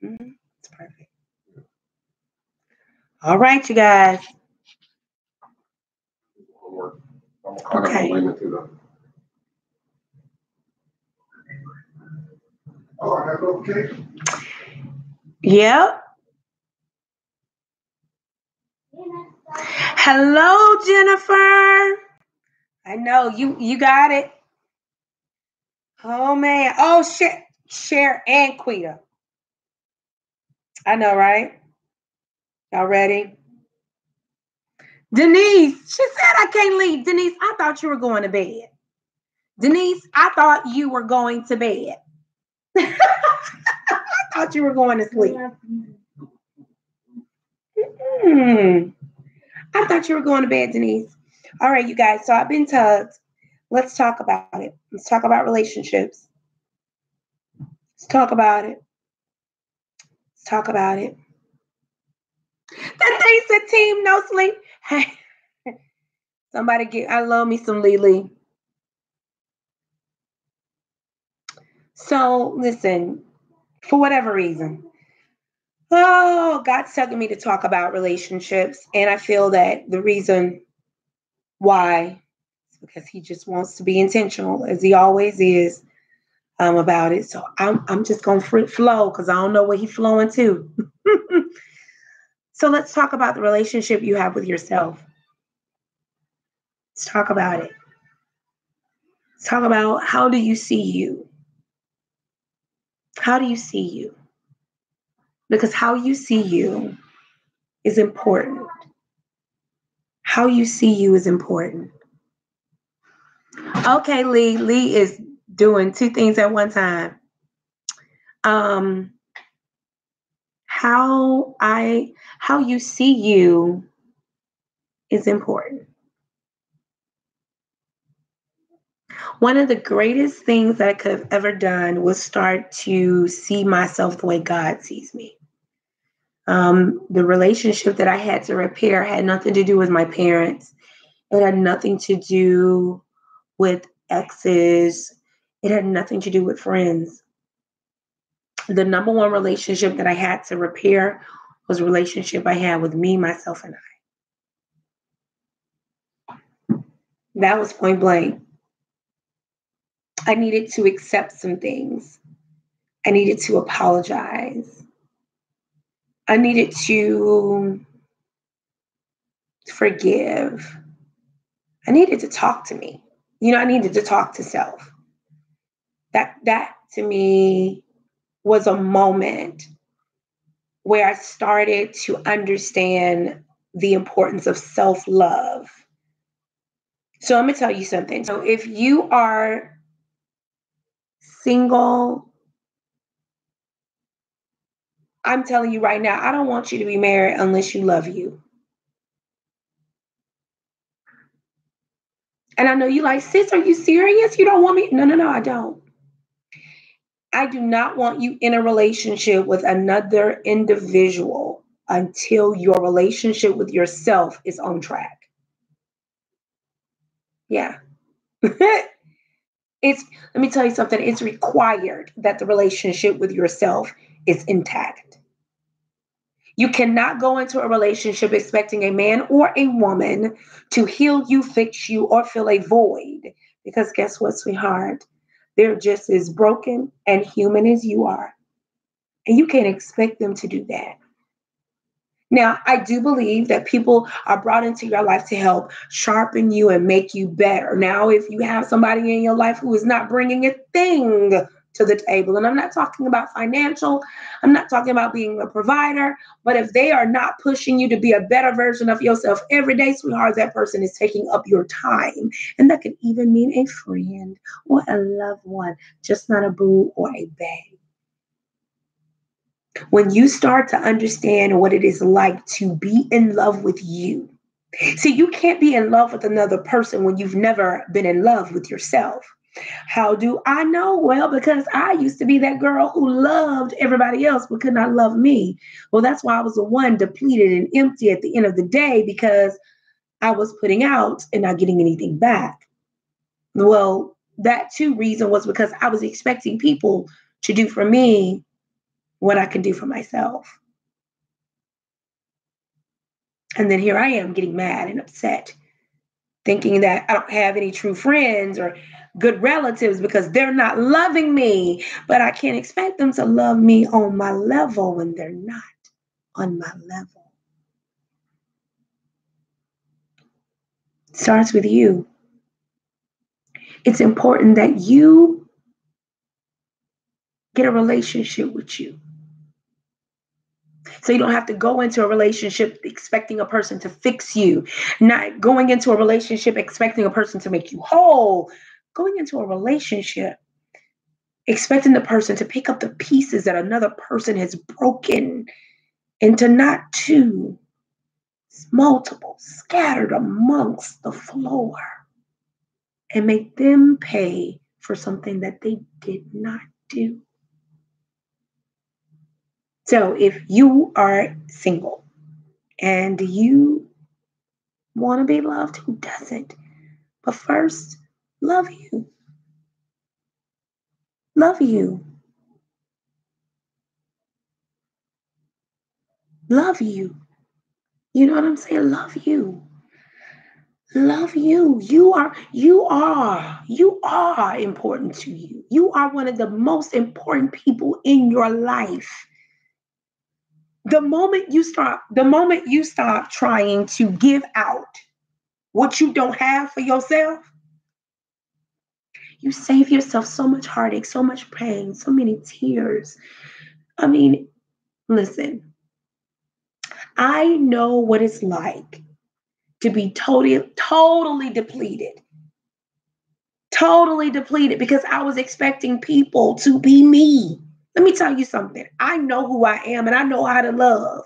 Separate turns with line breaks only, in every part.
It's perfect. All right, you guys. Okay. Yep. Hello, Jennifer. I know you got it. Oh man. Oh shit. Cher and Quita. I know, right? Y'all ready? Denise, she said I can't leave. Denise, I thought you were going to bed. Denise, I thought you were going to bed. I thought you were going to sleep. I thought you were going to bed, Denise. All right, you guys. So I've been tugged. Let's talk about it. Let's talk about relationships. Let's talk about it. Let's talk about it. That thing said team no sleep. Hey, I love me some Lily. So listen, for whatever reason, God's telling me to talk about relationships. And I feel that the reason why is because he just wants to be intentional, as he always is, about it. So I'm just going to flow because I don't know where he's flowing to. So let's talk about the relationship you have with yourself. Let's talk about it. Let's talk about, how do you see you? How do you see you? Because how you see you is important. How you see you is important. Okay, Lee. Lee is doing two things at one time. How you see you is important. One of the greatest things that I could have ever done was start to see myself the way God sees me. The relationship that I had to repair had nothing to do with my parents. It had nothing to do with exes. It had nothing to do with friends. The number one relationship that I had to repair was a relationship I had with me, myself, and I. That was point blank. I needed to accept some things. I needed to apologize. I needed to forgive. I needed to talk to me. I needed to talk to self. That to me was a moment where I started to understand the importance of self-love. So I'm going to tell you something. So if you are single, I'm telling you right now, I don't want you to be married unless you love you. And I know you like, sis, are you serious? You don't want me? No, I don't. I do not want you in a relationship with another individual until your relationship with yourself is on track. Yeah. Let me tell you something. It's required that the relationship with yourself is intact. You cannot go into a relationship expecting a man or a woman to heal you, fix you, or fill a void. Because guess what, sweetheart? They're just as broken and human as you are. And you can't expect them to do that. Now, I do believe that people are brought into your life to help sharpen you and make you better. Now, if you have somebody in your life who is not bringing a thing to the table, and I'm not talking about financial, I'm not talking about being a provider, but if they are not pushing you to be a better version of yourself every day, sweetheart, that person is taking up your time. And that could even mean a friend or a loved one, just not a boo or a babe. When you start to understand what it is like to be in love with you. See, you can't be in love with another person when you've never been in love with yourself. How do I know? Well, because I used to be that girl who loved everybody else but could not love me. Well, that's why I was the one depleted and empty at the end of the day, because I was putting out and not getting anything back. Well, that too reason was because I was expecting people to do for me what I can do for myself. And then here I am getting mad and upset, thinking that I don't have any true friends or good relatives because they're not loving me. But I can't expect them to love me on my level when they're not on my level. It starts with you. It's important that you get a relationship with you. So you don't have to go into a relationship expecting a person to fix you, not going into a relationship expecting a person to make you whole, going into a relationship expecting the person to pick up the pieces that another person has broken into not two, multiple, scattered amongst the floor, and make them pay for something that they did not do. So if you are single and you want to be loved, who doesn't? But first, love you. Love you. Love you. You know what I'm saying? Love you. Love you. You are important to you. You are one of the most important people in your life. The moment you stop trying to give out what you don't have for yourself, you save yourself so much heartache, so much pain, so many tears. I mean, listen, I know what it's like to be totally depleted. Totally depleted because I was expecting people to be me. Let me tell you something. I know who I am and I know how to love.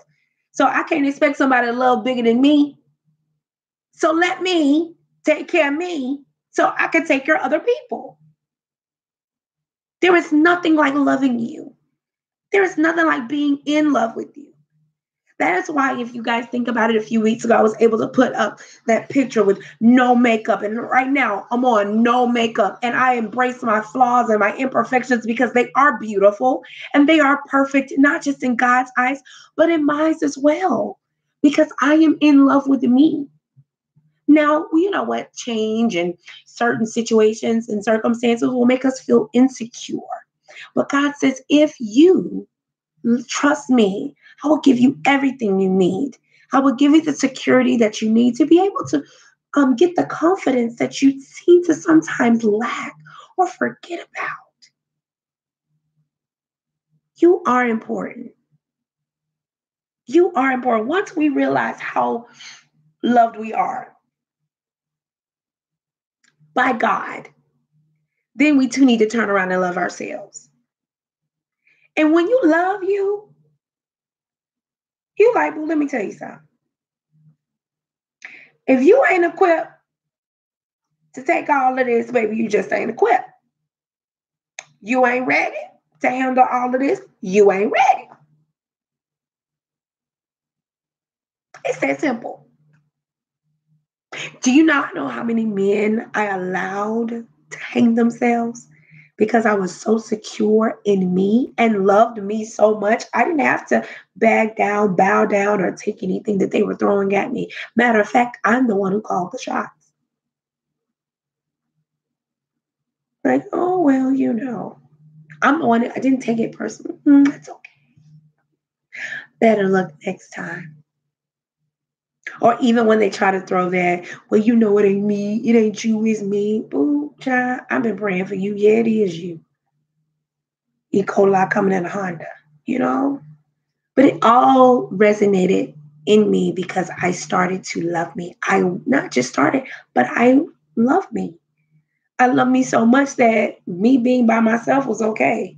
So I can't expect somebody to love bigger than me. So let me take care of me so I can take care of other people. There is nothing like loving you. There is nothing like being in love with you. That is why, if you guys think about it, a few weeks ago, I was able to put up that picture with no makeup. And right now, I'm on no makeup. And I embrace my flaws and my imperfections because they are beautiful and they are perfect, not just in God's eyes, but in mine as well. Because I am in love with me. Now, you know what? Change and certain situations and circumstances will make us feel insecure. But God says, if you trust me, I will give you everything you need. I will give you the security that you need to be able to get the confidence that you seem to sometimes lack or forget about. You are important. You are important. Once we realize how loved we are by God, then we too need to turn around and love ourselves. And when you love you like, well, let me tell you something. If you ain't equipped to take all of this, baby, you just ain't equipped. You ain't ready to handle all of this. You ain't ready. It's that simple. Do you not know how many men I allowed to hang themselves because I was so secure in me and loved me so much? I didn't have to back down, bow down, or take anything that they were throwing at me. Matter of fact, I'm the one who called the shots. Like, oh, well, I'm the one. I didn't take it personally. That's okay. Better luck next time. Or even when they try to throw that, well, it ain't me, it ain't you, it's me. Boo, child, I've been praying for you. Yeah, it is you. E. coli coming in a Honda, you know? But it all resonated in me because I started to love me. I not just started, but I love me. I love me so much that me being by myself was okay.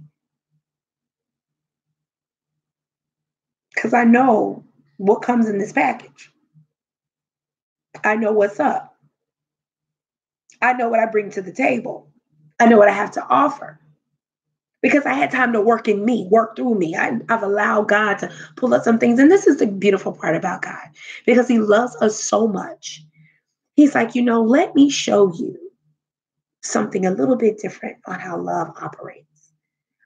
Because I know what comes in this package. I know what's up. I know what I bring to the table. I know what I have to offer because I had time to work in me, work through me. I've allowed God to pull up some things. And this is the beautiful part about God because He loves us so much. He's like, let me show you something a little bit different on how love operates.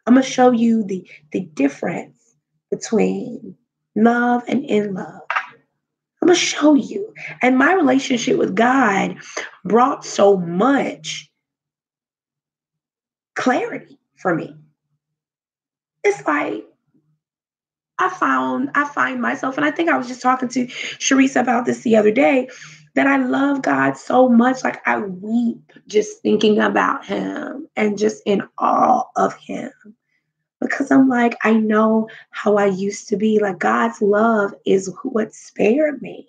I'm going to show you the difference between love and in love. I'm going to show you. And my relationship with God brought so much clarity for me. It's like I find myself, and I think I was just talking to Sharice about this the other day, that I love God so much. Like I weep just thinking about him and just in awe of him. Because I'm like, I know how I used to be. Like God's love is what spared me.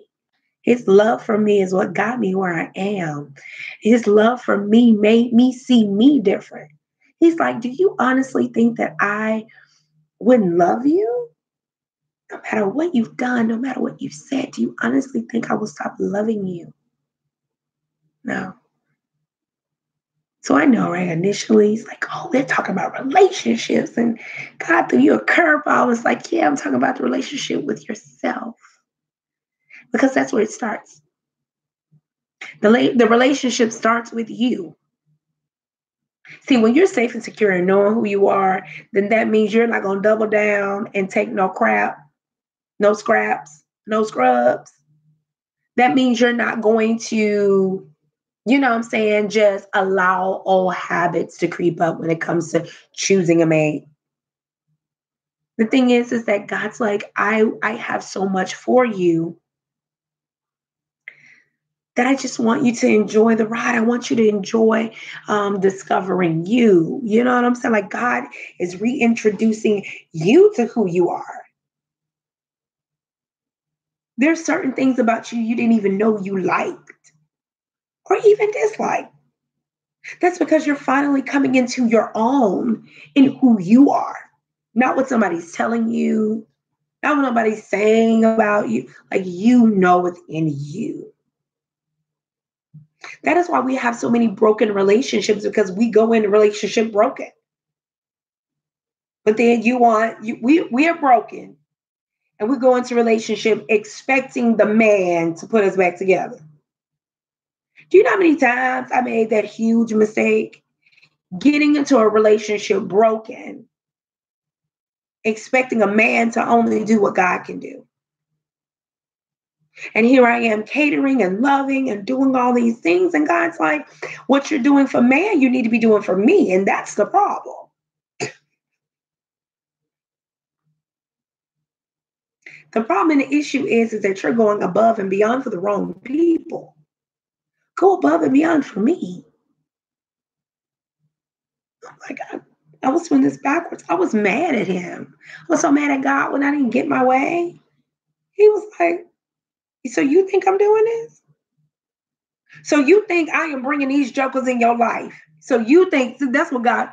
His love for me is what got me where I am. His love for me made me see me different. He's like, do you honestly think that I wouldn't love you? No matter what you've done, no matter what you've said, do you honestly think I will stop loving you? No. So I know, right? Initially, it's like, oh, they're talking about relationships, and God threw you a curveball. It's like, yeah, I'm talking about the relationship with yourself because that's where it starts. The relationship starts with you. See, when you're safe and secure and knowing who you are, then that means you're not going to double down and take no crap, no scraps, no scrubs. That means you're not going to, you know what I'm saying, just allow old habits to creep up when it comes to choosing a mate. The thing is that God's like, I have so much for you that I just want you to enjoy the ride. I want you to enjoy discovering you. You know what I'm saying? Like God is reintroducing you to who you are. There's certain things about you you didn't even know you liked or even disliked. That's because you're finally coming into your own in who you are, not what somebody's telling you, not what nobody's saying about you. Like you know within you. That is why we have so many broken relationships because we go into relationship broken. But then we are broken and we go into relationship expecting the man to put us back together. Do you know how many times I made that huge mistake? Getting into a relationship broken, expecting a man to only do what God can do. And here I am catering and loving and doing all these things. And God's like, what you're doing for man, you need to be doing for me. And that's the problem. The problem and the issue is that you're going above and beyond for the wrong people. Go above and beyond for me. Oh my God. I was doing this backwards. I was mad at him. I was so mad at God when I didn't get my way. He was like, so you think I'm doing this? So you think I am bringing these jokers in your life? So you think that's what God's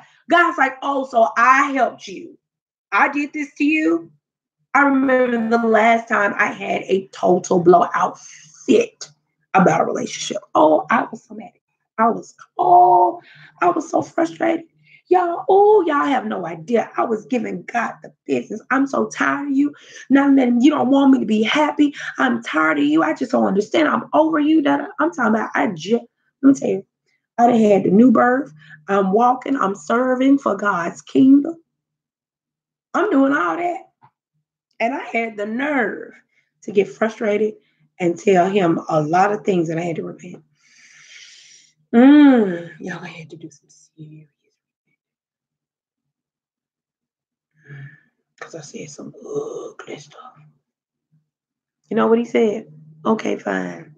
like, oh, so I helped you. I did this to you. I remember the last time I had a total blowout fit about a relationship. Oh, I was so mad. I was so frustrated. Y'all have no idea. I was giving God the business. I'm so tired of you. Now that you don't want me to be happy. I'm tired of you. I just don't understand. I'm over you. That I'm talking about. Let me tell you, I done had the new birth. I'm walking. I'm serving for God's kingdom. I'm doing all that. And I had the nerve to get frustrated and tell him a lot of things that I had to repent. Y'all, I had to do some serious because I said some ugly stuff. You know what he said? Okay, fine.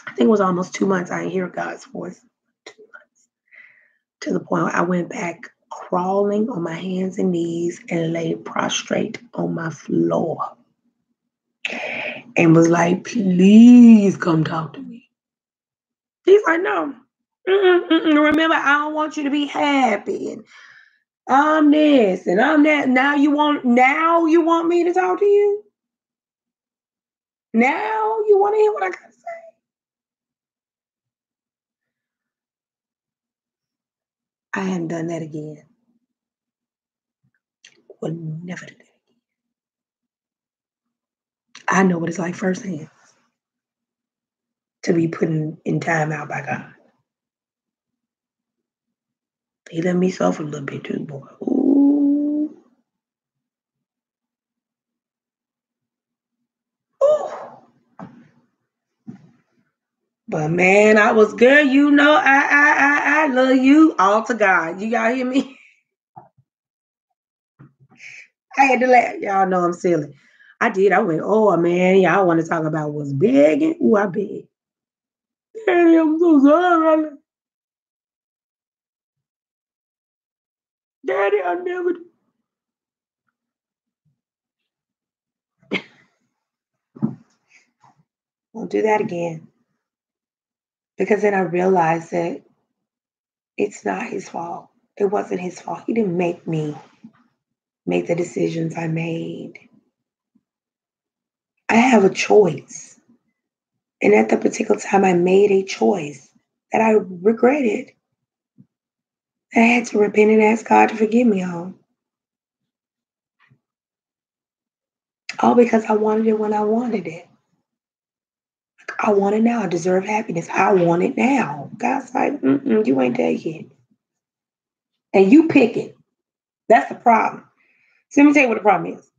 I think it was almost 2 months. I didn't hear God's voice. 2 months. To the point where I went back crawling on my hands and knees and lay prostrate on my floor and was like, please come talk to me. He's like, no. Remember, I don't want you to be happy. And I'm this and I'm that. Now you want me to talk to you? Now you want to hear what I gotta say? I hadn't done that again. Will never do that again. I know what it's like firsthand to be put in time out by God. He let me suffer a little bit too, boy. Ooh. But man, I was girl, you know, I love you all to God. You y'all hear me? I had to laugh. Y'all know I'm silly. I did. I went, oh man, y'all want to talk about what's begging? Ooh, I beg. Daddy, I'm so sorry. Daddy, I never won't do that again. Because then I realized that it's not his fault. It wasn't his fault. He didn't make me make the decisions I made. I have a choice. And at the particular time, I made a choice that I regretted. I had to repent and ask God to forgive me on. All because I wanted it when I wanted it. I want it now. I deserve happiness. I want it now. God's like, you ain't there yet. And you pick it. That's the problem. So let me tell you what the problem is.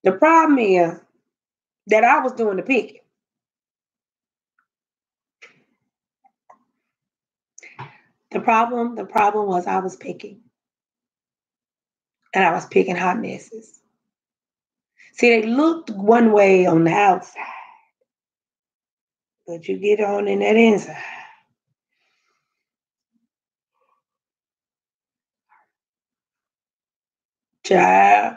The problem is that I was doing the picking. The problem was I was picking. And I was picking hot messes. See, they looked one way on the outside, but you get on in that inside. Child.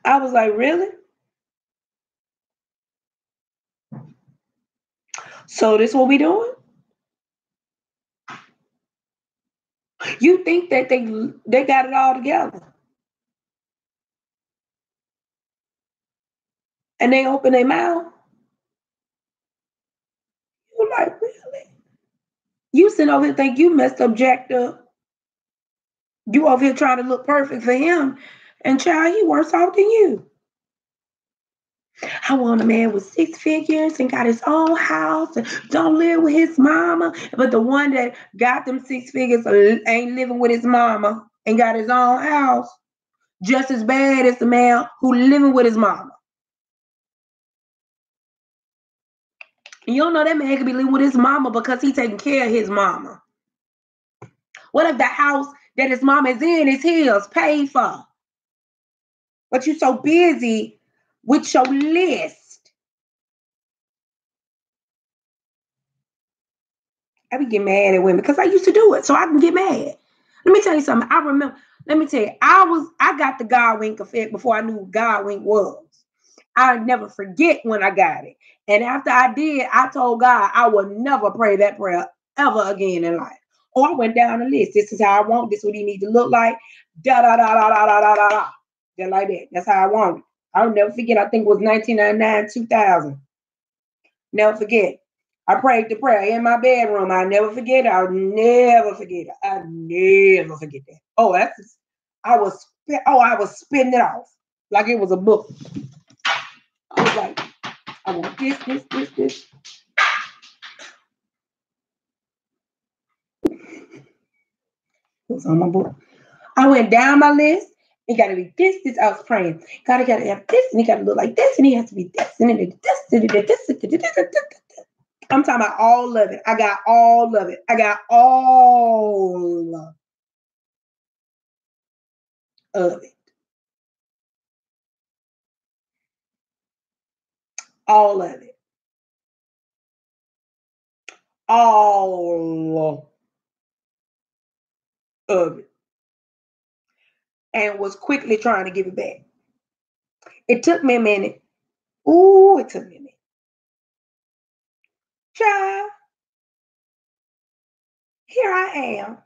I was like, really? So this what we doing? You think that they got it all together. And they open their mouth. You're like, really? You sitting over here think you messed up, jacked up. You over here trying to look perfect for him. And child, he worse off than you. I want a man with 6 figures and got his own house and don't live with his mama. But the one that got them 6 figures ain't living with his mama and got his own house just as bad as the man who living with his mama. And you don't know that man could be living with his mama because he taking care of his mama. What if the house that his mama is in is his, paid for? But you so busy with your list. I be getting mad at women because I used to do it, so I can get mad. Let me tell you something. I remember. Let me tell you, I got the God wink effect before I knew what God wink was. I never forget when I got it, and after I did, I told God I would never pray that prayer ever again in life. Or I went down the list. This is how I want. This is what he need to look like. Da da da da da da da da da. Just like that. That's how I want it. I'll never forget. I think it was 1999, 2000. Never forget. I prayed the prayer in my bedroom. I never forget it. I'll never forget it. I never forget that. Oh, I was spitting it off like it was a book. I was like, I want this. It was on my book. I went down my list. It got to be this. I was praying. God, it got to have this, and it got to look like this, and it has to be this, and it this. I'm talking about all of it. I got all of it. I got all of it. All of it. All of it. And was quickly trying to give it back. It took me a minute. Ooh, it took me a minute. Child, here I am.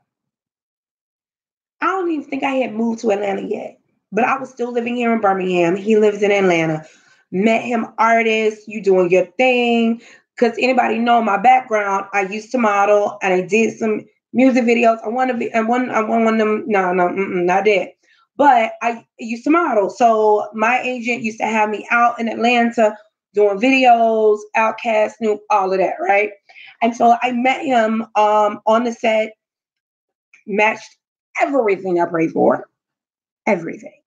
I don't even think I had moved to Atlanta yet, but I was still living here in Birmingham. He lives in Atlanta. Met him, artist, you doing your thing. Because anybody know my background, I used to model and I did some music videos. I want to be, I want one of them. No, not that. But I used to model. So my agent used to have me out in Atlanta doing videos, Outcast, Snoop, all of that, right? And so I met him on the set, matched everything I prayed for, everything.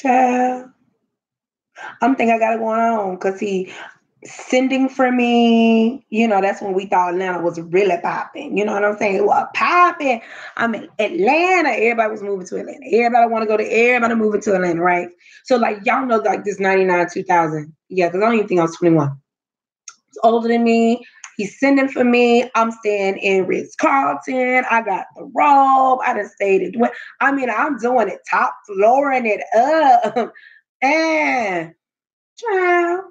Child, I'm thinking I got it going on because he sending for me. That's when we thought Atlanta was really popping. You know what I'm saying? It was popping. I'm in Atlanta. Everybody was moving to Atlanta. Everybody want to go to everybody moving to Atlanta, right? So like y'all know like this 99, 2000. Yeah, because I don't even think I was 21. He's older than me. He's sending for me. I'm staying in Ritz Carlton. I got the robe. I done stayed at. I mean, I'm doing it top flooring it up. And child,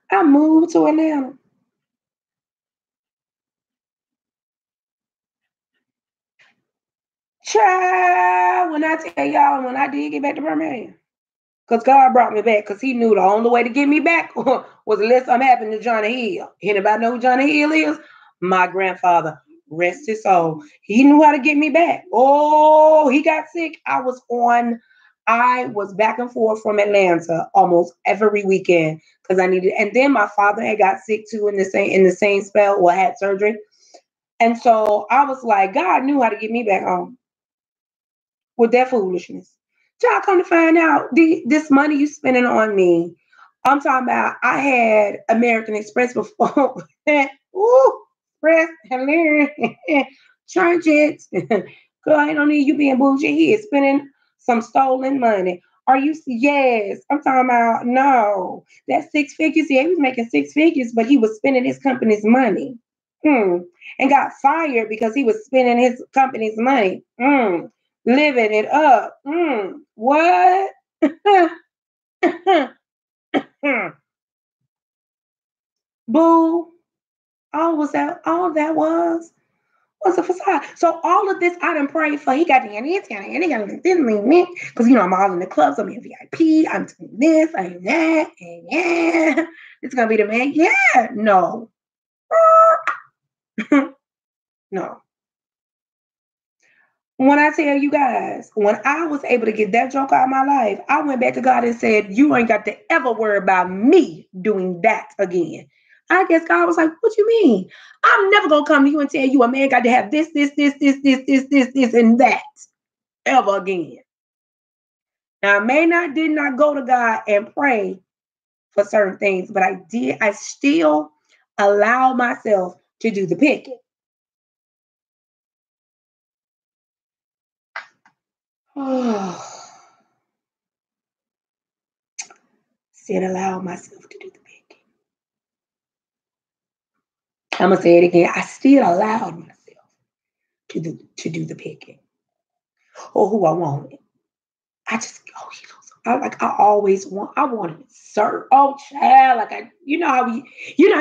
I moved to Atlanta. Child, when I tell y'all, when I did get back to Birmingham, because God brought me back, because he knew the only way to get me back was unless I'm happening to Johnny Hill. Anybody know who Johnny Hill is? My grandfather, rest his soul. He knew how to get me back. Oh, he got sick. I was back and forth from Atlanta almost every weekend because I needed, and then my father had got sick too in the same spell or had surgery. And so I was like, God knew how to get me back home with that foolishness. Y'all come to find out, this money you spending on me, I'm talking about I had American Express before. Ooh, Express, hilarious. Churches. Girl, I don't need you being bougie here, spending some stolen money. Are you? Yes. I'm talking about, no. That six figures, yeah, he was making six figures, but he was spending his company's money. Hmm. And got fired because he was spending his company's money. Living it up. What? Boo. All that was a facade. So all of this I done prayed for. He got the and he got the because I'm all in the clubs, I'm in VIP, I'm doing this, I'm that, and yeah. It's gonna be the man. Yeah, no. No. When I tell you guys, when I was able to get that joke out of my life, I went back to God and said, you ain't got to ever worry about me doing that again. I guess God was like, what you mean? I'm never gonna come to you and tell you a man got to have this, and that ever again. Now I did not go to God and pray for certain things, but I still allow myself to do the picking. Said allow myself to do the picking. I'm gonna say it again. I still allowed myself to do the picking or who I wanted. I just I always I wanted certain child how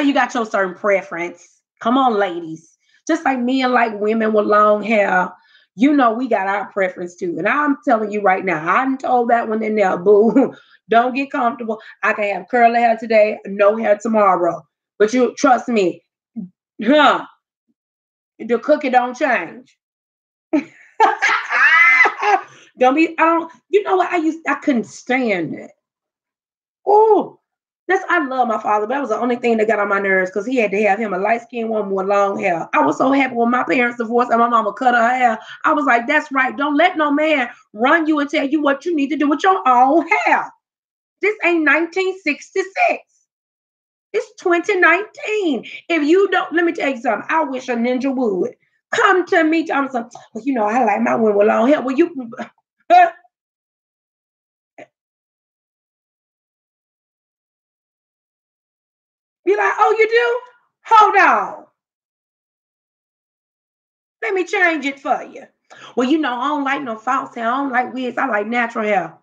you got your certain preference. Come on, ladies. Just like men like women with long hair. We got our preference too. And I'm telling you right now, I told that one in there, boo. Don't get comfortable. I can have curly hair today, no hair tomorrow. But you trust me, huh? The cookie don't change. Don't be. I don't. You know what? I couldn't stand it. Oh, I love my father, but that was the only thing that got on my nerves because he had to have him a light skinned woman with long hair. I was so happy when my parents divorced and my mama cut her hair. I was like, that's right. Don't let no man run you and tell you what you need to do with your own hair. This ain't 1966. It's 2019. If you don't, let me tell you something. I wish a ninja would come to me. I'm saying, well, I like my women with long hair. Well, you be like, oh, you do? Hold on. Let me change it for you. Well, I don't like no false hair. I don't like wigs. I like natural hair.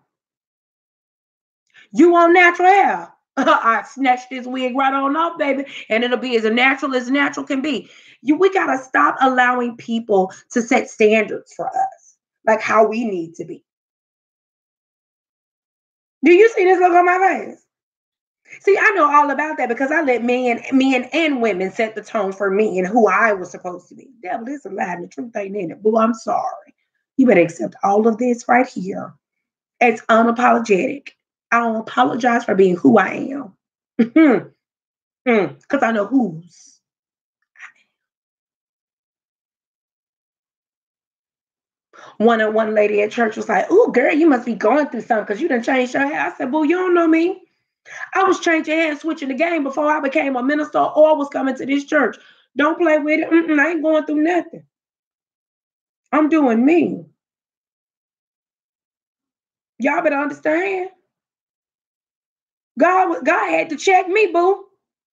You want natural hair? I snatch this wig right on off, baby, and it'll be as natural can be. We gotta stop allowing people to set standards for us, like how we need to be. Do you see this look on my face? See, I know all about that because I let men and women set the tone for me and who I was supposed to be. Devil is a lie, and the truth ain't in it. Boo, I'm sorry. You better accept all of this right here. It's unapologetic. I don't apologize for being who I am. Because I know whose. One lady at church was like, "Ooh, girl, you must be going through something because you done changed your hair." I said, "Boo, you don't know me. I was changing hair and switching the game before I became a minister or was coming to this church. Don't play with it. I ain't going through nothing. I'm doing me. Y'all better understand. God had to check me, boo.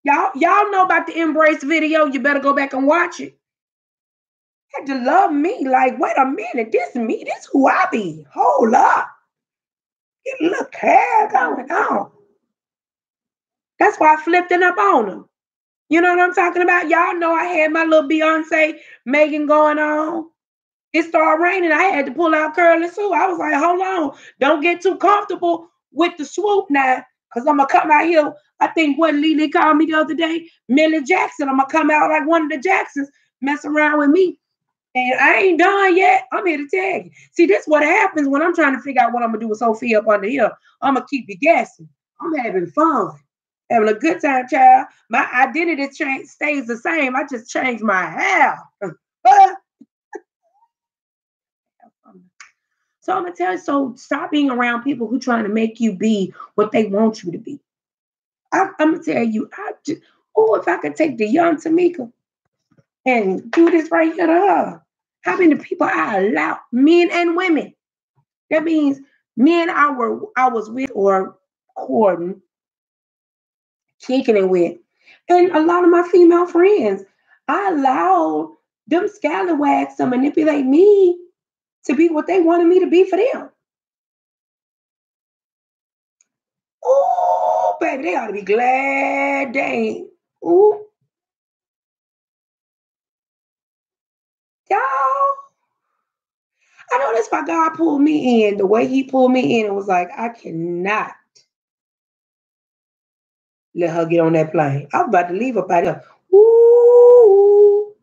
Y'all know about the embrace video. You better go back and watch it. Had to love me. Like, wait a minute, this is me. This who I be. Hold up. Get a little care going on. That's why I flipped it up on them. You know what I'm talking about? Y'all know I had my little Beyonce Megan going on. It started raining. I had to pull out curly Sue. I was like, hold on. Don't get too comfortable with the swoop now. Because I'm going to come out here. I think what Lily called me the other day, Millie Jackson. I'm going to come out like one of the Jacksons, mess around with me. And I ain't done yet. I'm here to tell you. See, this is what happens when I'm trying to figure out what I'm going to do with Sophia up under here. I'm going to keep you guessing. I'm having fun. Having a good time, child. My identity stays the same. I just changed my hair. So I'm gonna tell you, so stop being around people who trying to make you be what they want you to be. I'm gonna tell you, if I could take the young Tameka and do this right here to her. How many people I allow, men and women? That means men I was with or courting, kicking it with. And a lot of my female friends, I allowed them scallywags to manipulate me to be what they wanted me to be for them. Oh, baby, they ought to be glad they ain't. Ooh, y'all. I know that's why God pulled me in. The way He pulled me in, it was like, I cannot let her get on that plane. I was about to leave up out there. Ooh,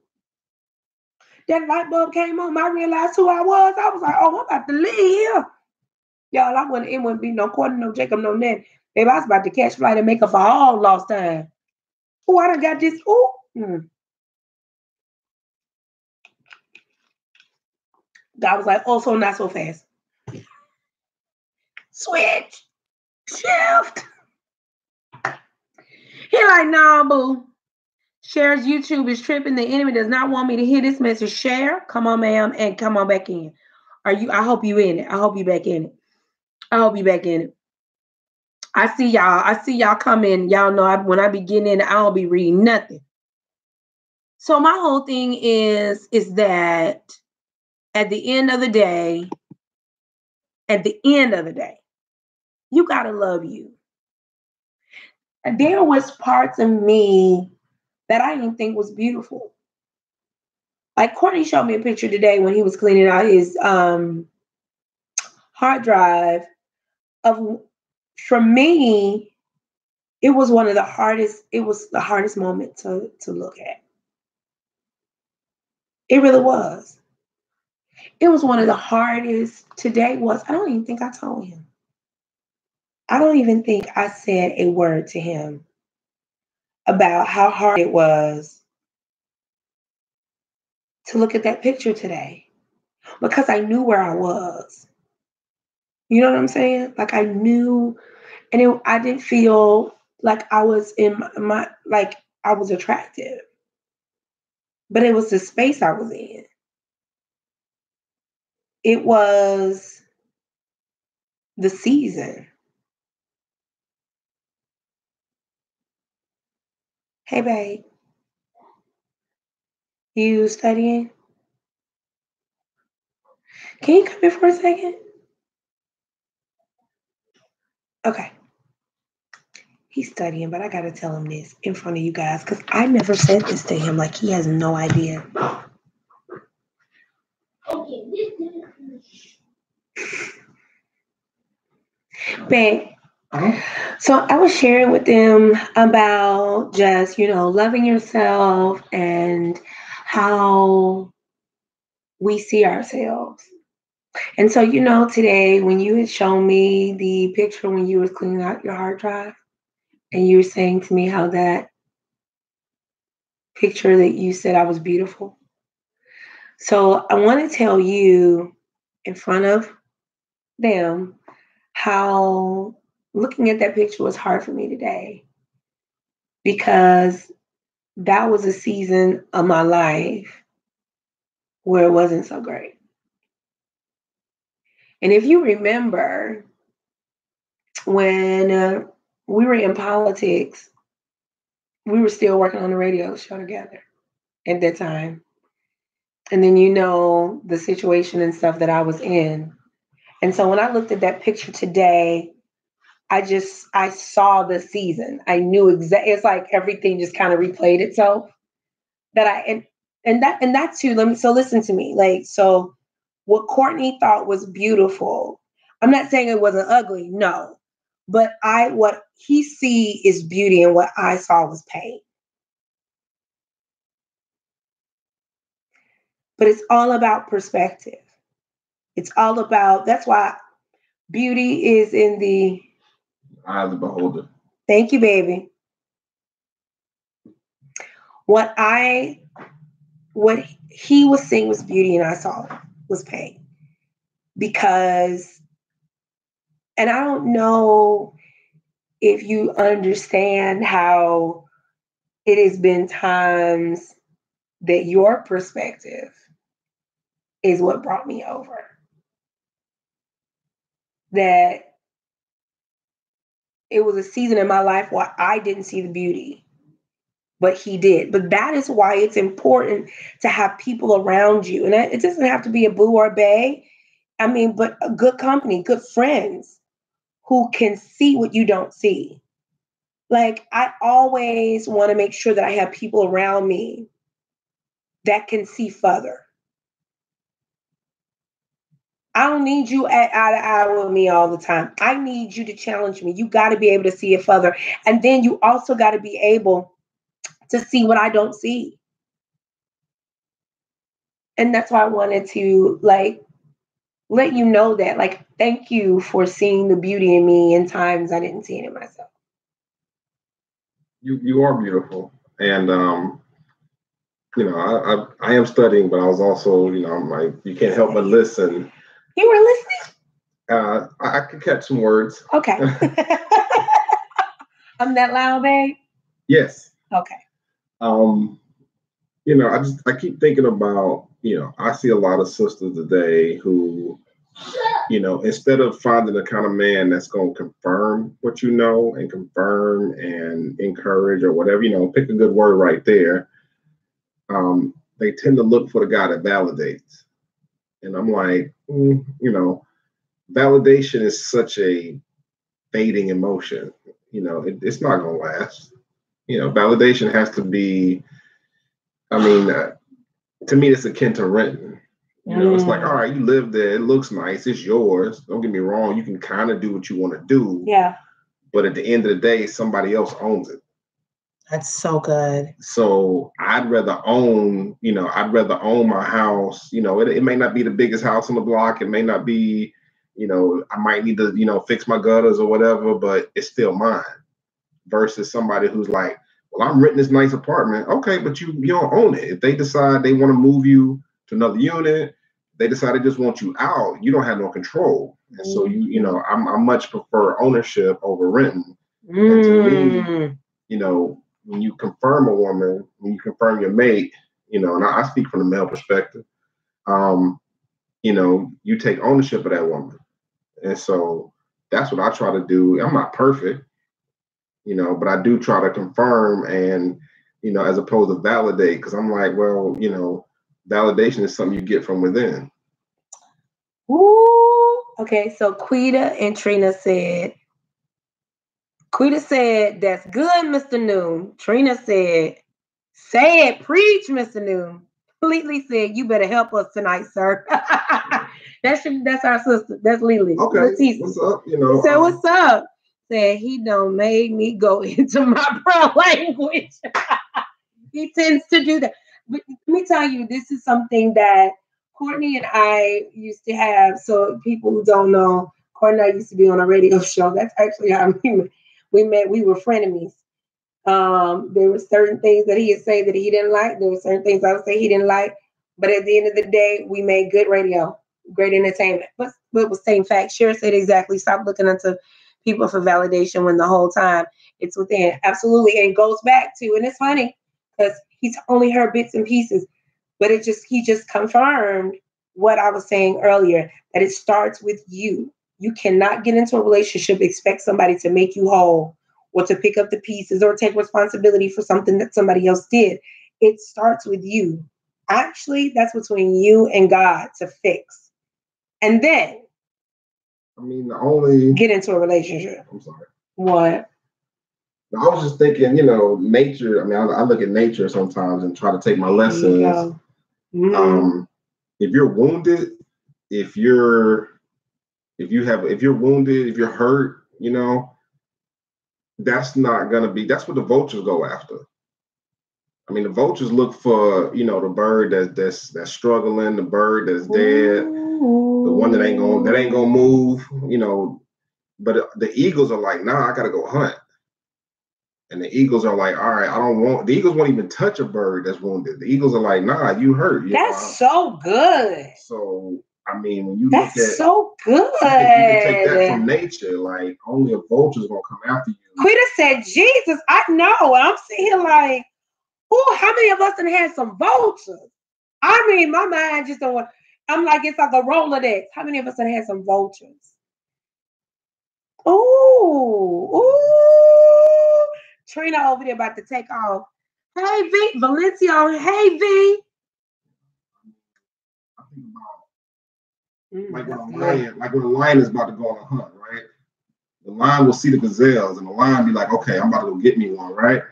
that light bulb came on. I realized who I was. I was like, oh, I'm about to leave here. Y'all, it wouldn't be no Courtney, no Jacob, no net. Baby, I was about to catch flight and make up for all lost time. Oh, I done got this. Ooh. God was like, oh, so not so fast. Switch. Shift. He like, nah, boo. Shares YouTube is tripping. The enemy does not want me to hear this message. Share. Come on, ma'am, and come on back in. I hope you in it. I hope you back in it. I hope you back in it. I see y'all. I see y'all come in. Y'all know when I be getting in, I don't be reading nothing. So my whole thing is that at the end of the day, you gotta love you. And there was parts of me that I didn't think was beautiful. Like Courtney showed me a picture today when he was cleaning out his hard drive. For me, it was one of the hardest. It was the hardest moment to look at. It really was. It was one of the hardest. Today was. I don't even think I told him. I don't even think I said a word to him about how hard it was to look at that picture today because I knew where I was. You know what I'm saying? Like I knew, and I didn't feel like I was in like I was attractive, but it was the space I was in. It was the season. Hey, babe, you studying? Can you come in for a second? Okay. He's studying, but I gotta tell him this in front of you guys because I never said this to him. Like he has no idea. Babe, so I was sharing with them about just, loving yourself and how we see ourselves. And so, today when you had shown me the picture when you was cleaning out your hard drive and you were saying to me how that picture that you said I was beautiful. So I want to tell you in front of them, how looking at that picture was hard for me today because that was a season of my life where it wasn't so great. And if you remember when we were in politics, we were still working on the radio show together at that time. And then the situation and stuff that I was in. And so when I looked at that picture today, I saw the season. I knew exactly. It's like everything just kind of replayed itself. That I and that too. So listen to me. Like, so what Courtney thought was beautiful. I'm not saying it wasn't ugly, no. But what he see is beauty, and what I saw was pain. But it's all about perspective. It's all about. That's why beauty is in the
eye of the beholder.
Thank you, baby. What he was seeing was beauty, and I saw was pain. Because, and I don't know if you understand how it has been times that your perspective is what brought me over. That it was a season in my life where I didn't see the beauty, but he did. But that is why it's important to have people around you. And it doesn't have to be a boo or a bae. I mean, but a good company, good friends who can see what you don't see. Like, I always want to make sure that I have people around me that can see further. I don't need you eye to eye with me all the time. I need you to challenge me. You got to be able to see it further. And then you also got to be able to see what I don't see. And that's why I wanted to let you know that, thank you for seeing the beauty in me in times I didn't see it in myself.
You are beautiful. And I am studying, but I was also, I'm like, you can't help but listen.
You were listening?
I could catch some words.
Okay. I'm that loud, babe?
Yes.
Okay.
I keep thinking about, I see a lot of sisters today who, instead of finding the kind of man that's going to confirm what you know and confirm and encourage or whatever, pick a good word right there. They tend to look for the guy that validates. And I'm like, validation is such a fading emotion. It's not going to last. Validation has to be, to me, it's akin to renting. It's like, all right, you live there. It looks nice. It's yours. Don't get me wrong. You can kind of do what you want to do.
Yeah.
But at the end of the day, somebody else owns it.
That's so good.
So I'd rather own my house. It may not be the biggest house on the block. It may not be, I might need to, fix my gutters or whatever, but it's still mine. Versus somebody who's like, well, I'm renting this nice apartment. Okay, but you don't own it. If they decide they want to move you to another unit, they decide they just want you out, you don't have no control. And so I much prefer ownership over renting. And to me, when you confirm a woman, when you confirm your mate, and I speak from the male perspective, you take ownership of that woman. And so that's what I try to do. I'm not perfect, but I do try to confirm and, as opposed to validate, because I'm like, well, validation is something you get from within.
Ooh. Okay, so Quita and Trina said, that's good, Mr. Noon. Trina said, say it, preach, Mr. Noon. Lily said, you better help us tonight, sir. That's our sister. That's Lily.
Okay,
Leticia.
What's up?
He said, what's up? Said, he done made me go into my prayer language. He tends to do that. But let me tell you, this is something that Courtney and I used to have. So people who don't know, Courtney and I used to be on a radio show. That's actually how we met. We were frenemies. There were certain things that he would say that he didn't like. There were certain things I would say he didn't like. But at the end of the day, we made good radio. great entertainment. But was same fact. Cher said exactly. Stop looking into people for validation when the whole time it's within. Absolutely. And it goes back to, and it's funny because he's only heard bits and pieces, but he just confirmed what I was saying earlier, that it starts with you. You cannot get into a relationship, expect somebody to make you whole or to pick up the pieces or take responsibility for something that somebody else did. It starts with you. Actually, that's between you and God to fix. And then
the only
get into a relationship.
I'm sorry.
What?
I was just thinking, nature. I look at nature sometimes and try to take my lessons. Mm-hmm. If you're wounded, if you're wounded, if you're hurt, that's not gonna be. That's what the vultures go after. The vultures look for, the bird that's struggling, the bird that's dead, the one that ain't gonna move, But the eagles are like, nah, I gotta go hunt. And the eagles are like, all right, the eagles won't even touch a bird that's wounded. The eagles are like, nah, you hurt.
That's so good.
So, when you
that's
look at,
so good. You
can take that from nature. Like, only a vulture's gonna come after you.
Quita said, Jesus, I know. And I'm sitting here like, how many of us done had some vultures? My mind just don't. I'm like, it's like a Rolodex. How many of us done had some vultures? Ooh. Trina over there about to take off. Hey, V. Valencia. Hey, V.
I think about when a lion is about to go on a hunt, right? The lion will see the gazelles, and the lion be like, okay, I'm about to go get me one, right?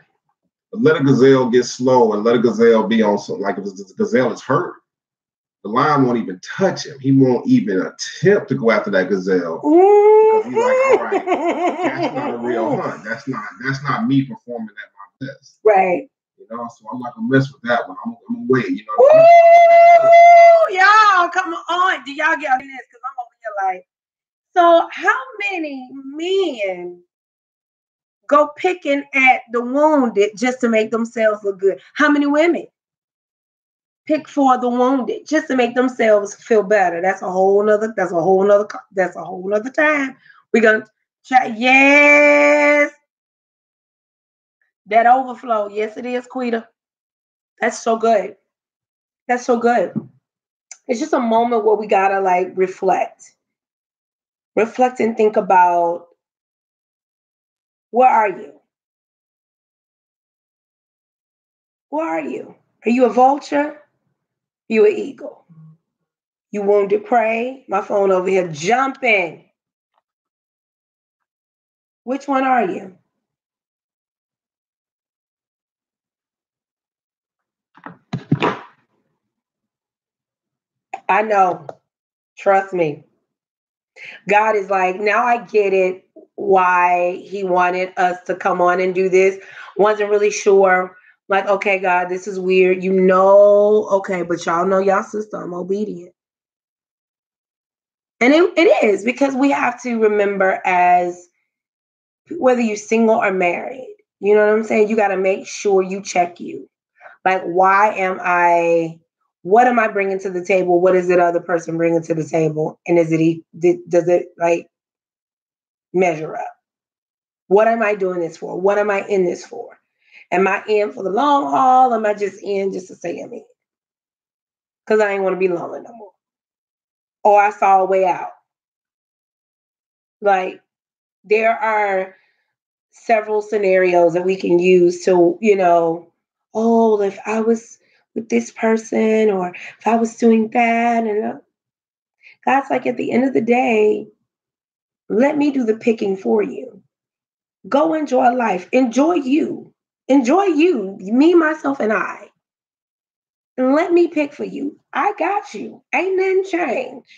But let a gazelle get slow and let a gazelle be on some, like if the gazelle is hurt, the lion won't even touch him. He won't even attempt to go after that gazelle. Because he's like, all right, that's not a real hunt. That's not me performing at my best.
Right.
So I'm not gonna mess with that one. I'm gonna wait.
Y'all, come on. Do y'all get this? Because I'm over here like, so how many men go picking at the wounded just to make themselves look good? How many women pick for the wounded just to make themselves feel better? That's a whole nother time. We're gonna chat. Yes. That overflow. Yes, it is, Quita. That's so good. That's so good. It's just a moment where we gotta reflect and think about, where are you? Where are you? Are you a vulture? Are you an eagle? You wounded prey? My phone over here jumping. Which one are you? I know. Trust me. God is like, now I get it, why he wanted us to come on and do this. Wasn't really sure. Like, okay, God, this is weird. Okay, but y'all know y'all sister, I'm obedient. And it is, because we have to remember, as whether you're single or married, you know what I'm saying? You got to make sure you check you. Like, what am I bringing to the table? What is the other person bringing to the table? And does it measure up? What am I doing this for? What am I in this for? Am I in for the long haul? Or am I just in just to say I'm in? Because I ain't want to be lonely no more. Or I saw a way out. Like, there are several scenarios that we can use to, if I was with this person, or if I was doing that. And God's like, at the end of the day, let me do the picking for you. Go enjoy life. Enjoy you. Enjoy you, me, myself, and I. And let me pick for you. I got you. Ain't nothing changed.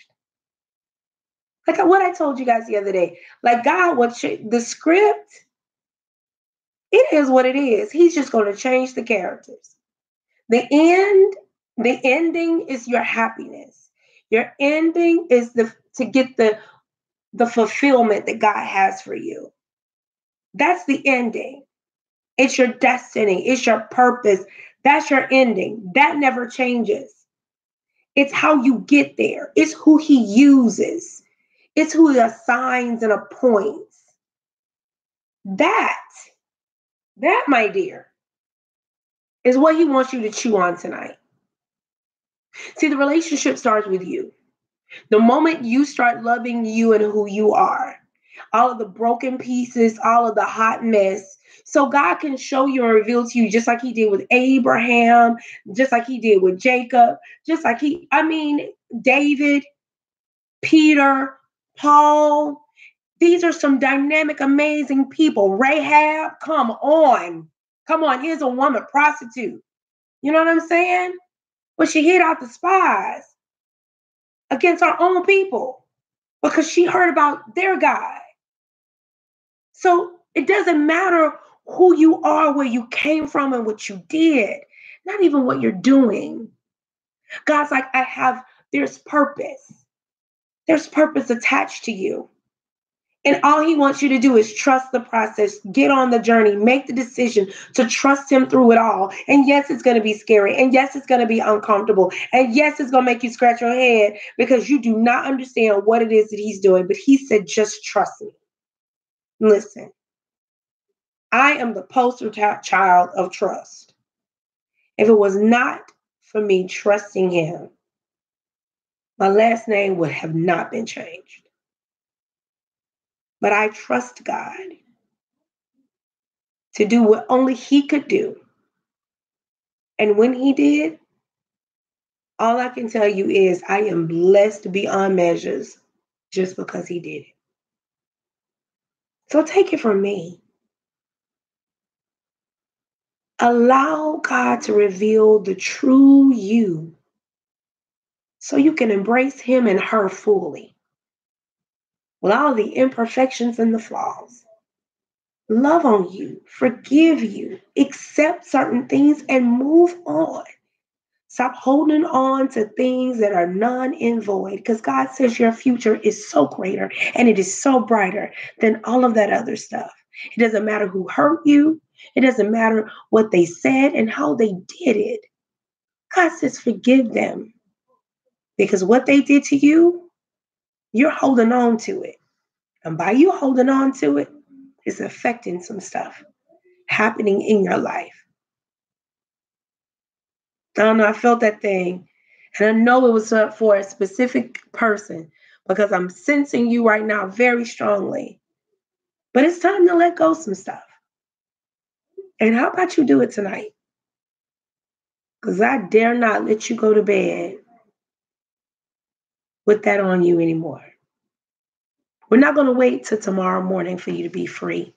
Like what I told you guys the other day. Like, God, the script, it is what it is. He's just going to change the characters. The ending is your happiness. Your ending is to get the fulfillment that God has for you. That's the ending. It's your destiny. It's your purpose. That's your ending. That never changes. It's how you get there. It's who he uses. It's who he assigns and appoints. That, my dear, is what he wants you to chew on tonight. See, the relationship starts with you. The moment you start loving you and who you are, all of the broken pieces, all of the hot mess, so God can show you and reveal to you, just like he did with Abraham, just like he did with Jacob, just like David, Peter, Paul. These are some dynamic, amazing people. Rahab, come on. Come on, here's a woman prostitute. You know what I'm saying? But she hid out the spies against our own people because she heard about their God. So it doesn't matter who you are, where you came from, and what you did, not even what you're doing. God's like, there's purpose. There's purpose attached to you. And all he wants you to do is trust the process, get on the journey, make the decision to trust him through it all. And yes, it's going to be scary. And yes, it's going to be uncomfortable. And yes, it's going to make you scratch your head because you do not understand what it is that he's doing. But he said, just trust me. Listen, I am the poster child of trust. If it was not for me trusting him, my last name would have not been changed. But I trust God to do what only he could do. And when he did, all I can tell you is I am blessed beyond measures just because he did it. So take it from me. Allow God to reveal the true you so you can embrace him and her fully with all the imperfections and the flaws. Love on you, forgive you, accept certain things, and move on. Stop holding on to things that are none and void because God says your future is so greater and it is so brighter than all of that other stuff. It doesn't matter who hurt you. It doesn't matter what they said and how they did it. God says forgive them because what they did to you, you're holding on to it. And by you holding on to it, it's affecting some stuff happening in your life. I don't know. I felt that thing. And I know it was for a specific person because I'm sensing you right now very strongly. But it's time to let go of some stuff. And how about you do it tonight? Because I dare not let you go to bed with that on you anymore. We're not going to wait till tomorrow morning for you to be free.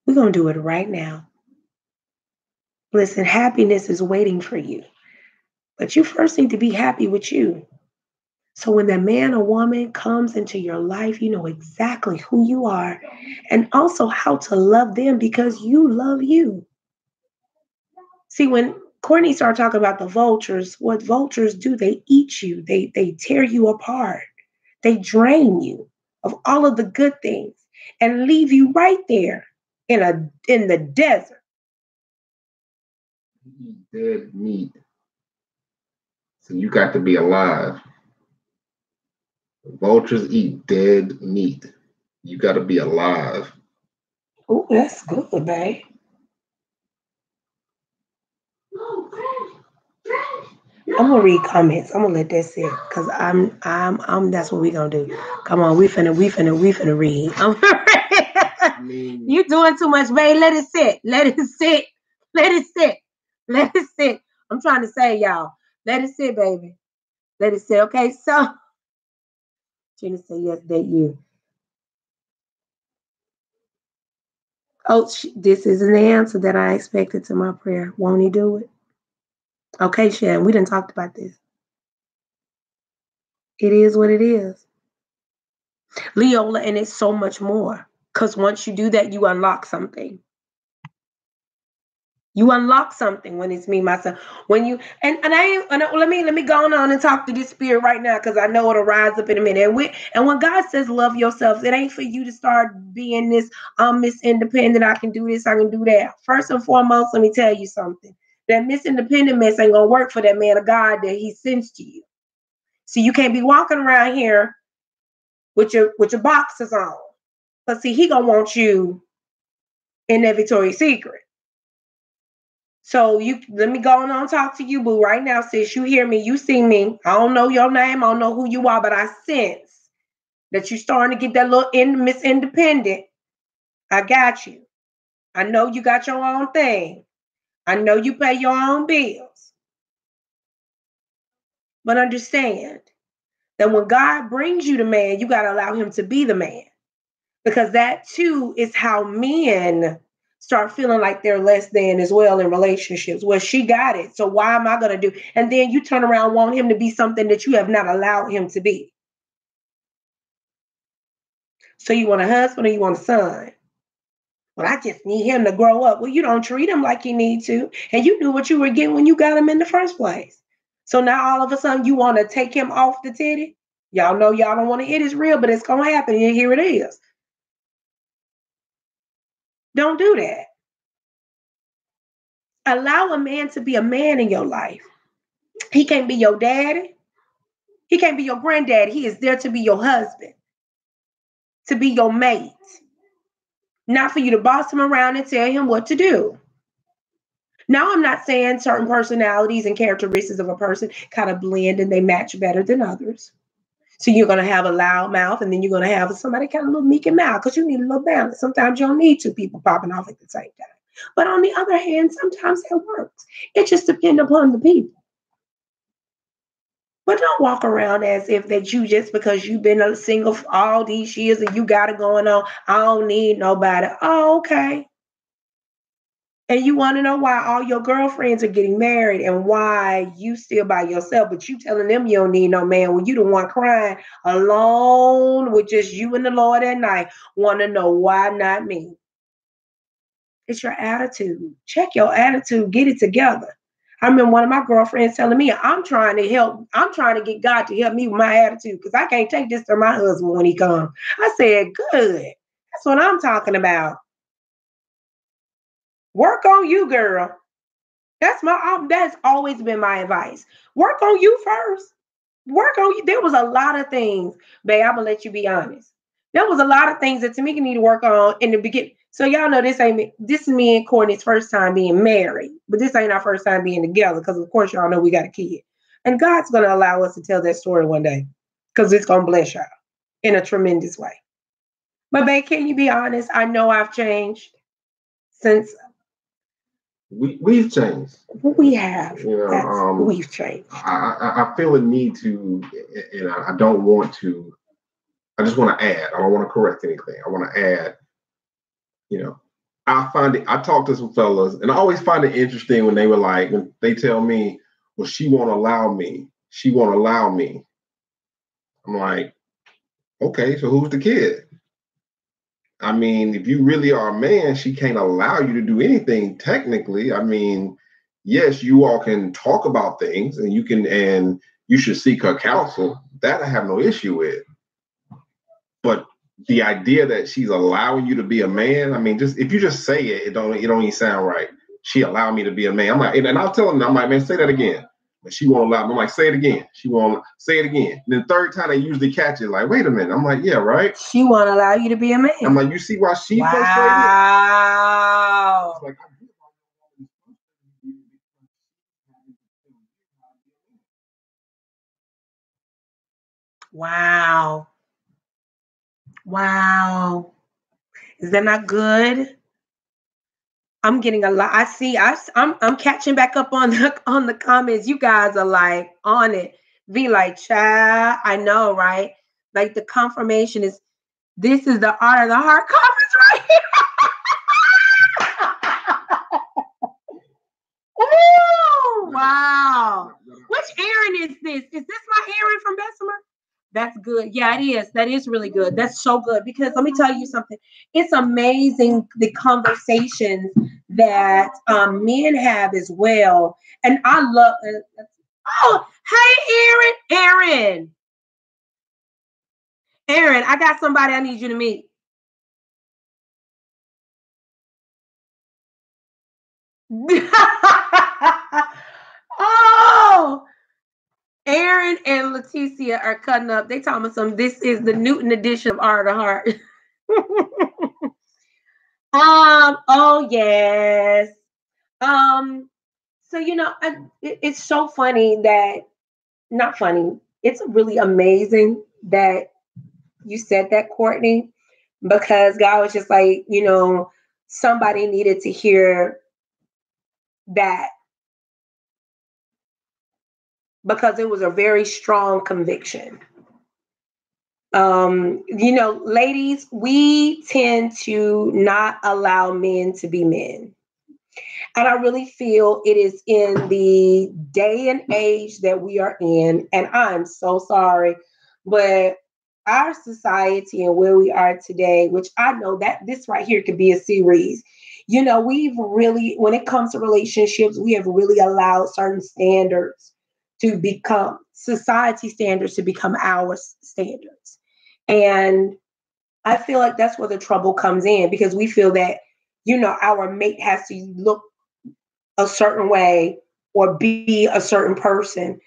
We're going to do it right now. Listen, happiness is waiting for you. But you first need to be happy with you. So when that man or woman comes into your life, you know exactly who you are and also how to love them because you love you. See, when Courtney started talking about the vultures, what vultures do, they eat you. They tear you apart. They drain you of all of the good things and leave you right there in the desert.
Dead meat. So you got to be alive. Vultures eat dead meat. You got to be alive.
Oh, that's good, babe. I'm gonna read comments. I'm gonna let that sit because I'm. That's what we gonna do. Come on, we finna read. You doing too much, babe. Let it sit. Let it sit. Let it sit. Let it sit. I'm trying to say, y'all. Let it sit, baby. Let it sit. Okay, so Gina said yes, that you. Oh, this isn't the answer that I expected to my prayer. Won't he do it? Okay, Shan, we done talked about this. It is what it is. Leola, and it's so much more. Because once you do that, you unlock something. You unlock something when it's me, myself. When you let me go on and talk to this spirit right now because I know it'll rise up in a minute. And when God says love yourself, it ain't for you to start being this Miss Independent. I can do this, I can do that. First and foremost, let me tell you something. That Miss Independent mess ain't gonna work for that man of God that he sends to you. See, you can't be walking around here with your boxers on. But see, he gonna want you in that Victoria's Secret. So you let me go on and talk to you, boo, right now, sis. You hear me, you see me. I don't know your name, I don't know who you are, but I sense that you're starting to get that little Miss Independent. I got you. I know you got your own thing. I know you pay your own bills. But understand that when God brings you the man, you got to allow him to be the man. Because that too is how men start feeling like they're less than as well in relationships. Well, she got it. So why am I going to do? And then you turn around, want him to be something that you have not allowed him to be. So you want a husband or you want a son? Well, I just need him to grow up. Well, you don't treat him like you need to. And you knew what you were getting when you got him in the first place. So now all of a sudden you want to take him off the titty? Y'all know y'all don't want to. It is real, but it's going to happen. And here it is. Don't do that. Allow a man to be a man in your life. He can't be your daddy. He can't be your granddad. He is there to be your husband, to be your mate, not for you to boss him around and tell him what to do. Now, I'm not saying certain personalities and characteristics of a person kind of blend and they match better than others. So you're going to have a loud mouth and then you're going to have somebody kind of a little meek and mild because you need a little balance. Sometimes you don't need two people popping off at the same time. But on the other hand, sometimes that works. It just depends upon the people. But don't walk around as if that you just because you've been a single for all these years and you got it going on. I don't need nobody. Oh, okay. And you want to know why all your girlfriends are getting married and why you still by yourself, but you telling them you don't need no man when you the one crying alone with just you and the Lord at night. Want to know why not me? It's your attitude. Check your attitude. Get it together. I remember one of my girlfriends telling me, I'm trying to get God to help me with my attitude because I can't take this to my husband when he comes. I said, good. That's what I'm talking about. Work on you, girl. That's always been my advice. Work on you first. Work on you. There was a lot of things, babe. I'm gonna let you be honest. There was a lot of things that Tameka need to work on in the beginning. So y'all know this is me and Courtney's first time being married, but this ain't our first time being together because of course y'all know we got a kid. And God's gonna allow us to tell that story one day because it's gonna bless y'all in a tremendous way. But babe, can you be honest? I know I've changed since
we've changed.
We have.
You know,
we've changed.
I feel a need to, and I don't want to. I just want to add. I don't want to correct anything. I want to add. You know, I find it. I talk to some fellas, and I always find it interesting when they tell me, "Well, she won't allow me. She won't allow me." I'm like, okay, so who's the kid? I mean, if you really are a man, she can't allow you to do anything technically. I mean, yes, you all can talk about things and you should seek her counsel. That I have no issue with. But the idea that she's allowing you to be a man, I mean, just if you just say it, it don't even sound right. She allowed me to be a man. I'm like, and I'll tell them, I'm like, man, say that again. But she won't allow me. I'm like, say it again. She won't say it again. And the third time they usually catch it, like, wait a minute. I'm like, yeah, right.
She won't allow you to be a man.
I'm like, you see why she frustrated?
Wow.
Like,
wow. Wow. Is that not good? I'm getting a lot. I see. I'm catching back up on the comments. You guys are like on it. Be like, child. I know, right? Like the confirmation is. This is the Art of the Heart conference right here. Oh wow! Which Aaron is this? Is this my Aaron from Bessemer? That's good. Yeah, it is. That is really good. That's so good because let me tell you something. It's amazing the conversations that men have as well. And I love. Oh, hey, Aaron. Aaron, I got somebody I need you to meet. Oh, Aaron and and Leticia are cutting up. They talking about some. This is the Newton edition of Art of Heart. Oh yes. So it's so funny that not funny. It's really amazing that you said that, Courtney, because God was just like, somebody needed to hear that because it was a very strong conviction. Ladies, we tend to not allow men to be men. And I really feel it is in the day and age that we are in. And I'm so sorry, but our society and where we are today, which I know that this right here could be a series. We've really, when it comes to relationships, we have really allowed certain standards to become society standards to become our standards. And I feel like that's where the trouble comes in because we feel that, our mate has to look a certain way or be a certain person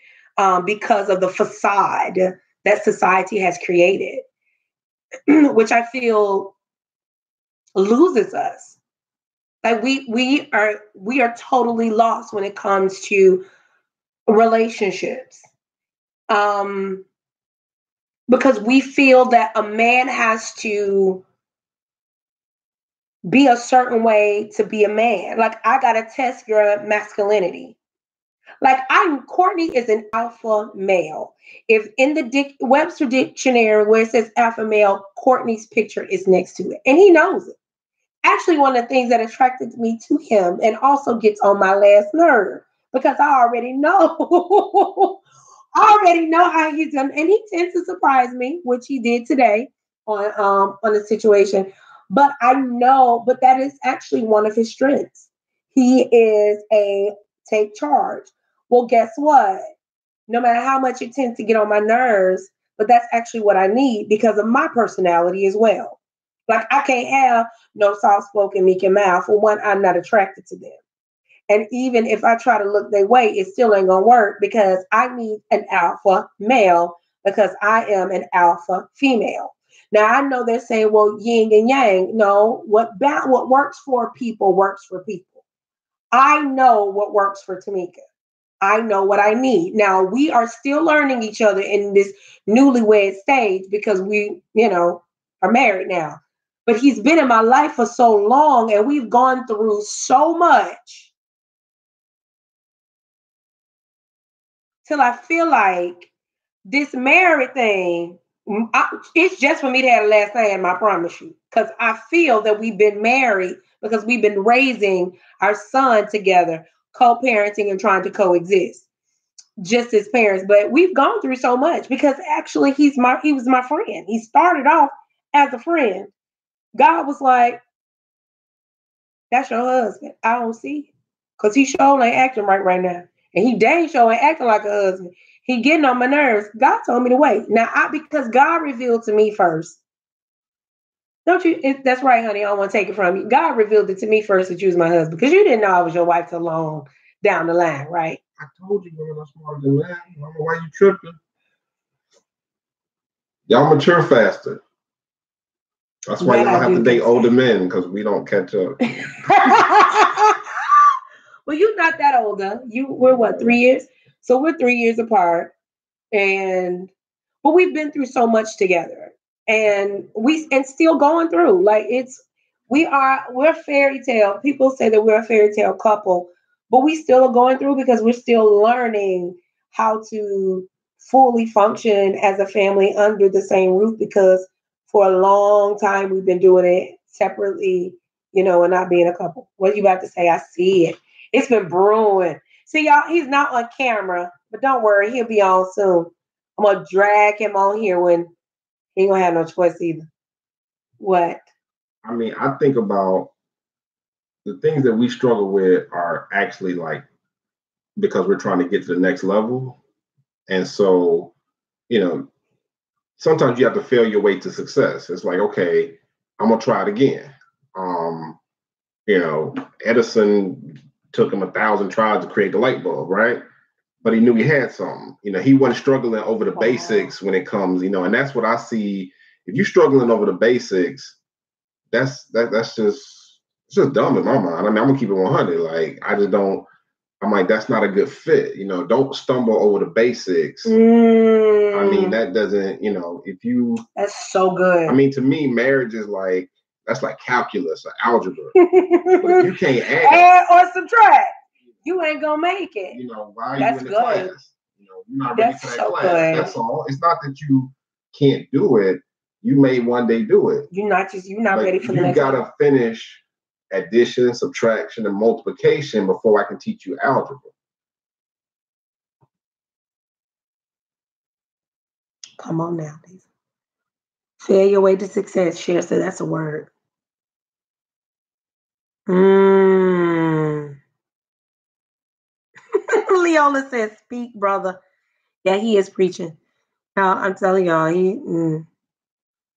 because of the facade that society has created, which I feel loses us. Like we are totally lost when it comes to relationships. Because we feel that a man has to be a certain way to be a man. Like I gotta test your masculinity. Like Courtney is an alpha male. If in the Webster dictionary where it says alpha male, Courtney's picture is next to it, and he knows it. Actually, one of the things that attracted me to him, and also gets on my last nerve because I already know, I already know how he's done, and he tends to surprise me, which he did today on the situation. But I know, but that is actually one of his strengths. He is a take charge. Well, guess what? No matter how much it tends to get on my nerves, but that's actually what I need because of my personality as well. Like I can't have no soft-spoken, meek and mild. For one, I'm not attracted to them. And even if I try to look their way, it still ain't gonna work because I need an alpha male because I am an alpha female. Now I know they're saying, well, yin and yang. No, what works for people works for people. I know what works for Tameka. I know what I need. Now we are still learning each other in this newlywed stage because we, are married now. But he's been in my life for so long and we've gone through so much till I feel like this married thing, it's just for me to have the last name, I promise you. Because I feel that we've been married because we've been raising our son together, co-parenting and trying to coexist. Just as parents, but we've gone through so much because actually he was my friend. He started off as a friend. God was like, that's your husband. I don't see. Because he sure ain't acting right now. And he dang sure ain't acting like a husband. He getting on my nerves. God told me to wait. Now, because God revealed to me first. Don't you? That's right, honey. I don't want to take it from you. God revealed it to me first that you was my husband. Because you didn't know I was your wife till long down the line, right?
I told you women are smarter than men. I don't know why you tripping. Y'all mature faster. That's why y'all have to date older men because we don't catch up.
Well, you're not that older. We're what, 3 years? So we're 3 years apart, but we've been through so much together, and still going through. Like we're fairy tale. People say that we're a fairy tale couple, but we still are going through because we're still learning how to fully function as a family under the same roof because for a long time we've been doing it separately, and not being a couple. What are you about to say? I see it. It's been brewing. See, y'all, he's not on camera, but don't worry, he'll be on soon. I'm gonna drag him on here when he ain't gonna have no choice either. What?
I mean, I think about the things that we struggle with are actually like because we're trying to get to the next level. And so, sometimes you have to fail your way to success. It's like, okay, I'm gonna try it again. Edison took him 1,000 tries to create the light bulb, right? but he knew he had something. He wasn't struggling over the basics when it comes, and that's what I see. If you're struggling over the basics, that's it's just dumb in my mind. I mean, I'm gonna keep it 100. Like, I just don't. I'm like, that's not a good fit. Don't stumble over the basics. I mean, that doesn't. If you.
That's so good.
I mean, to me, marriage is like that's like calculus or algebra. But if you can't
add or subtract, you ain't gonna make it.
Why are you in the class? You're not ready for that class.
Good.
That's all. It's not that you can't do it. You may one day do it.
You're not ready for the next.
You gotta finish addition, subtraction, and multiplication before I can teach you algebra.
Come on now, Lisa. Fail your way to success. Cher said that's a word. Leola says, speak, brother. Yeah, he is preaching. Now, I'm telling y'all,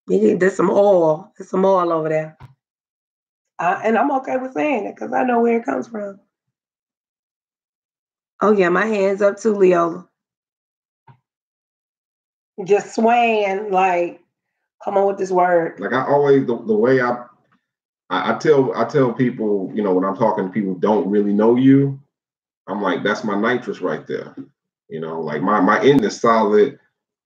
there's some oil. There's some oil over there. And I'm okay with saying it because I know where it comes from. Oh, yeah, my hand's up too, Leola. Just swaying, like, come on with this word.
Like, I always, the way I tell people, when I'm talking to people who don't really know you, I'm like, that's my nitrous right there. Like my engine is solid.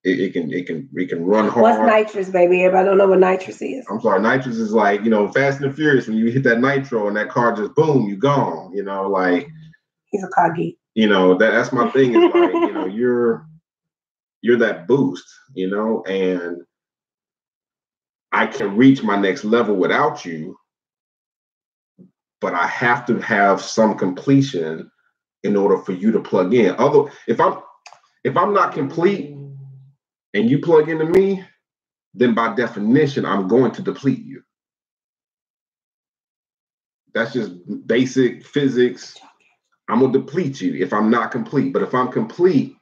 It can run hard.
What's nitrous, baby? Everybody don't know what nitrous is.
I'm sorry, nitrous is like, Fast and the Furious, when you hit that nitro and that car just boom, you gone. Like
he's a car geek.
That's my thing is like, you're that boost, and I can reach my next level without you, but I have to have some completion in order for you to plug in. If I'm not complete and you plug into me, then by definition, I'm going to deplete you. That's just basic physics. I'm going to deplete you if I'm not complete. But if I'm complete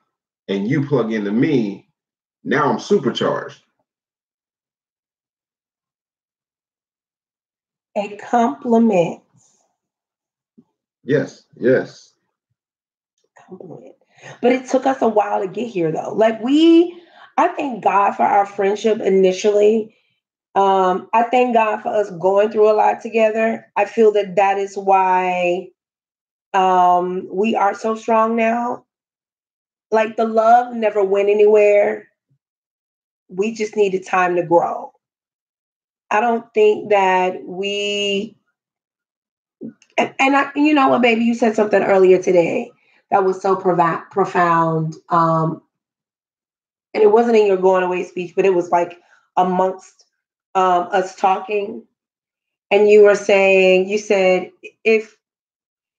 and you plug into me, now I'm supercharged.
A compliment.
Yes.
Compliment. But it took us a while to get here, though. Like I thank God for our friendship initially. I thank God for us going through a lot together. I feel that is why we are so strong now. Like, the love never went anywhere. We just needed time to grow. I don't think that and you know what, baby, you said something earlier today that was so profound. And it wasn't in your going away speech, but it was like amongst us talking. And you said, if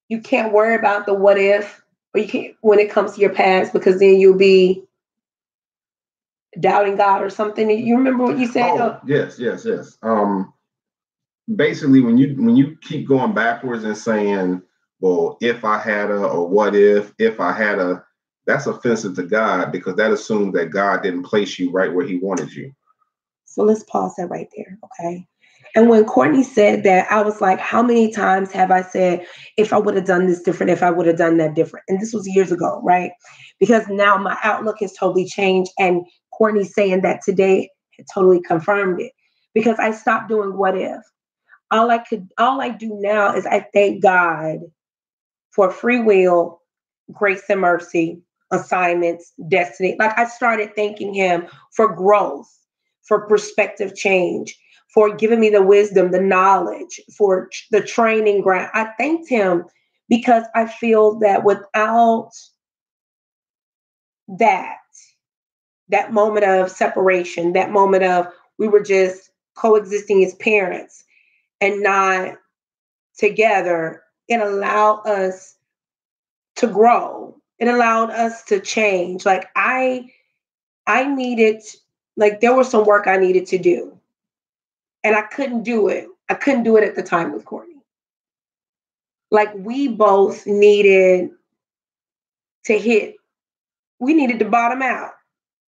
you can't worry about the what if, or you can't when it comes to your past, because then you'll be doubting God or something. You remember what you said?
Oh, yes. Basically, when you keep going backwards and saying, well, if I had a, or what if I had a, that's offensive to God, because that assumes that God didn't place you right where he wanted you.
So let's pause that right there, okay? And when Courtney said that, I was like, how many times have I said, if I would have done this different, if I would have done that different? And this was years ago, right? Because now my outlook has totally changed. And Courtney saying that today had totally confirmed it, because I stopped doing what if. All I do now is I thank God for free will, grace and mercy, assignments, destiny. Like, I started thanking him for growth, for perspective change, for giving me the wisdom, the knowledge, for the training ground. I thanked him because I feel that without that moment of separation, that moment of we were just coexisting as parents and not together, it allowed us to grow. It allowed us to change. Like, I needed, like, there was some work I needed to do, and I couldn't do it. I couldn't do it at the time with Courtney. Like, we both needed we needed to bottom out.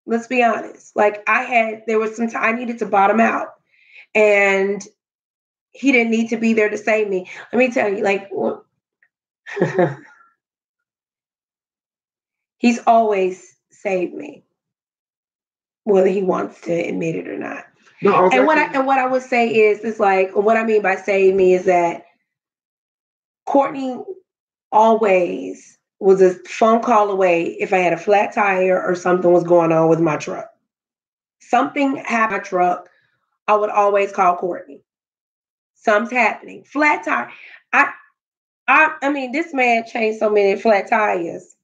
Let's be honest. Like, there was some time I needed to bottom out, and he didn't need to be there to save me. Let me tell you, like, He's always saved me, whether he wants to admit it or not.
No,
And what I would say is like what I mean by save me is that Courtney always was a phone call away if I had a flat tire or something was going on with my truck. Something happened with my truck, I would always call Courtney. Something's happening. Flat tire. I I mean, this man changed so many flat tires.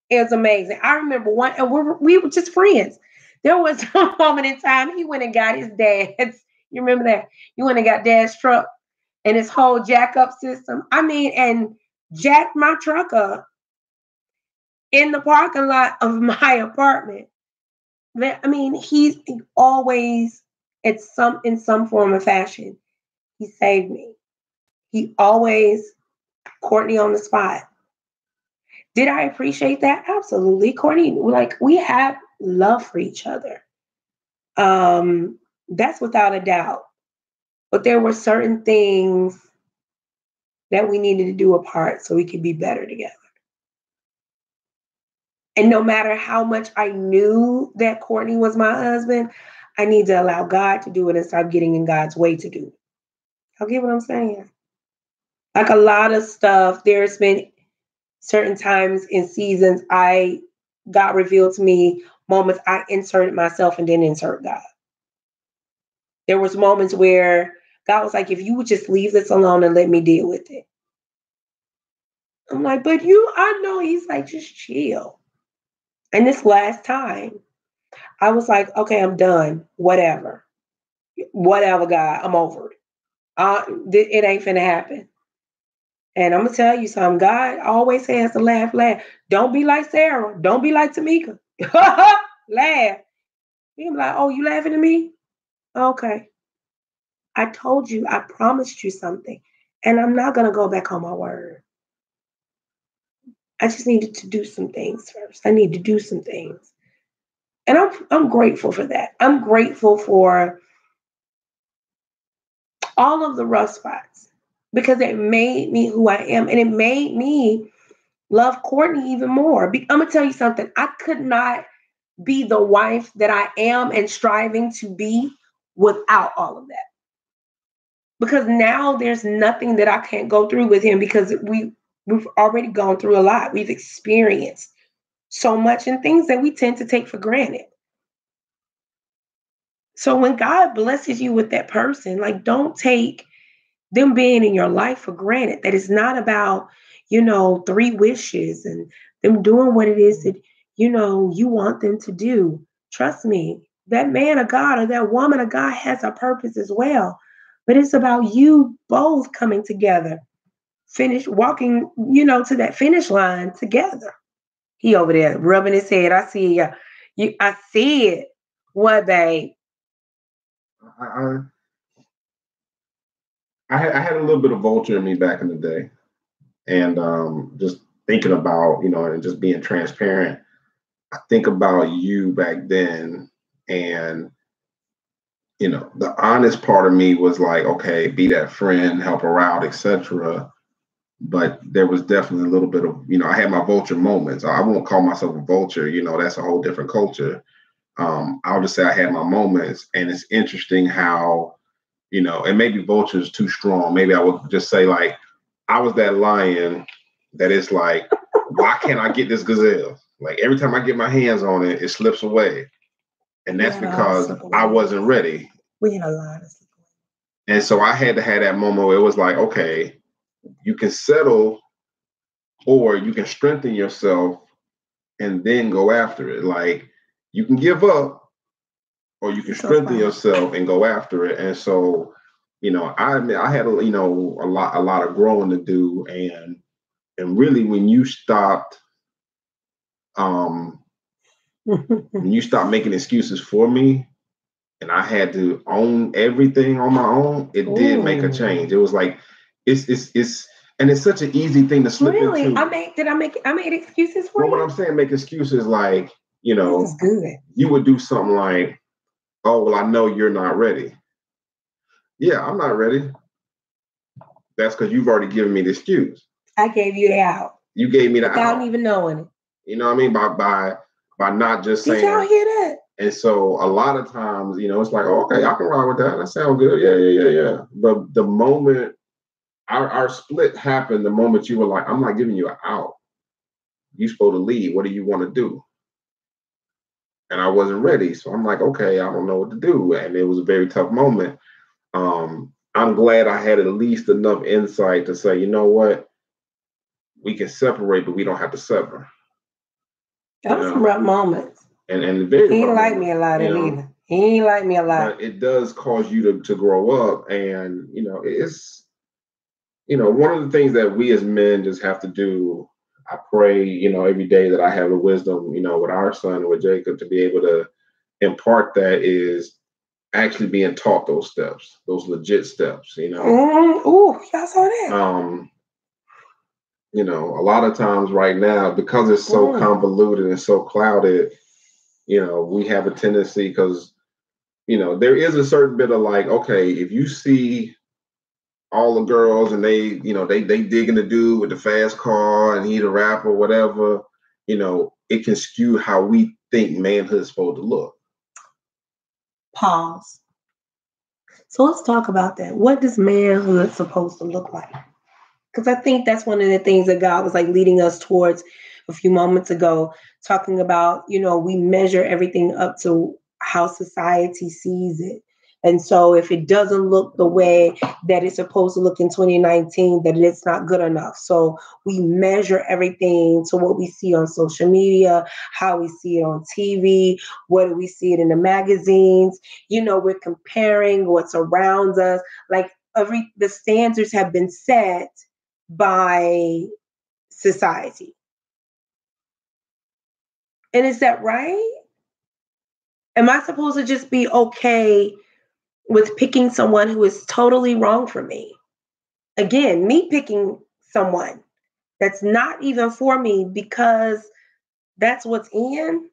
It was amazing. I remember one, and we were just friends. There was a moment in time he went and got his dad's. You remember that? He went and got dad's truck and his whole jack up system. I mean, and jacked my truck up in the parking lot of my apartment. I mean, he always in some form or fashion, he saved me. He always Courtney on the spot. Did I appreciate that? Absolutely. Courtney, like we have love for each other. That's without a doubt. But there were certain things that we needed to do apart so we could be better together. And no matter how much I knew that Courtney was my husband, I need to allow God to do it and stop getting in God's way to do it. Y'all get what I'm saying? Like a lot of stuff, there's been certain times in seasons I God revealed to me moments I inserted myself and didn't insert God. There was moments where God was like, if you would just leave this alone and let me deal with it. I'm like, but I know. He's like, just chill. And this last time, I was like, okay, I'm done. Whatever. Whatever, God. I'm over it. It ain't finna happen. And I'm gonna tell you something. God always has to laugh, laugh. Don't be like Sarah. Don't be like Tameka. Laugh. He'll be like, oh, you laughing at me? Okay. I told you, I promised you something. And I'm not gonna go back on my word. I just needed to do some things first. I need to do some things. And I'm grateful for that. I'm grateful for all of the rough spots because it made me who I am and it made me love Courtney even more. I'm gonna tell you something. I could not be the wife that I am and striving to be without all of that. Because now there's nothing that I can't go through with him because we've already gone through a lot. We've experienced so much and things that we tend to take for granted. So when God blesses you with that person, like don't take them being in your life for granted. That it's not about, three wishes and them doing what it is that, you want them to do. Trust me, that man of God or that woman of God has a purpose as well. But it's about you both coming together, finish walking, to that finish line together. He over there rubbing his head. I see ya. I see it. What, babe?
I, I had a little bit of vulture in me back in the day, and just thinking about and just being transparent. I think about you back then, and the honest part of me was like, okay, be that friend, help her out, etc. But there was definitely a little bit of I had my vulture moments. I won't call myself a vulture. That's a whole different culture. I'll just say I had my moments, and it's interesting how and maybe vulture is too strong. Maybe I would just say like I was that lion that is like, why can't I get this gazelle? Like every time I get my hands on it, it slips away. And that's because I wasn't ready.
We had a lot of stuff.
And so I had to have that moment where it was like, okay, you can settle or you can strengthen yourself and then go after it. Like you can give up or you can strengthen yourself and go after it. And so, I had a lot of growing to do, and really when you stopped when you stopped making excuses for me and I had to own everything on my own, it did make a change. It was like it's and it's such an easy thing to slip into.
I made excuses for you.
What I'm saying, make excuses like,
this is good.
You would do something like, oh, well, I know you're not ready. Yeah, I'm not ready. That's because you've already given me the excuse.
I gave you the out.
You gave me the
without
out.
even knowing it.
You know what I mean? By not just
Did y'all
saying.
hear that?
And so a lot of times, it's like, oh, okay, I can ride with that. That sounds good. Yeah. But the moment our split happened, the moment you were like, I'm not giving you an out. You supposed to leave. What do you want to do? And I wasn't ready. So I'm like, okay, I don't know what to do. And it was a very tough moment. I'm glad I had at least enough insight to say, you know what? We can separate, but we don't have to sever.
That was some rough moments.
And very
he
rough
ain't like
moments,
me a lot either. He ain't like me a lot.
But it does cause you to grow up. And, it's, one of the things that we as men just have to do. I pray, every day that I have the wisdom, with our son and with Jacob to be able to impart that is actually being taught those steps, those legit steps,
Ooh, y'all saw that.
A lot of times right now, because it's so convoluted and so clouded, we have a tendency because, there is a certain bit of like, okay, if you see all the girls and they digging the dude with the fast car and he the rapper, whatever, it can skew how we think manhood is supposed to look.
Pause. So let's talk about that. What does manhood supposed to look like? Because I think that's one of the things that God was like leading us towards a few moments ago, talking about, we measure everything up to how society sees it. And so if it doesn't look the way that it's supposed to look in 2019, then it's not good enough. So we measure everything to what we see on social media, how we see it on TV, what do we see it in the magazines. We're comparing what's around us. Like the standards have been set by society. And is that right? Am I supposed to just be okay with picking someone who is totally wrong for me? Again, me picking someone that's not even for me because that's what's in.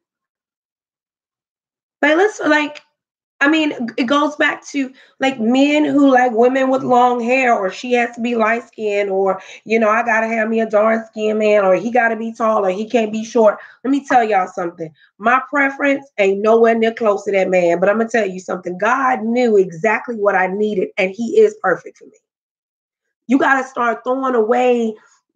It goes back to like men who like women with long hair, or she has to be light skinned, or, I got to have me a dark skinned man, or he got to be tall, or he can't be short. Let me tell y'all something. My preference ain't nowhere near close to that man, but I'm going to tell you something. God knew exactly what I needed, and he is perfect for me. You got to start throwing away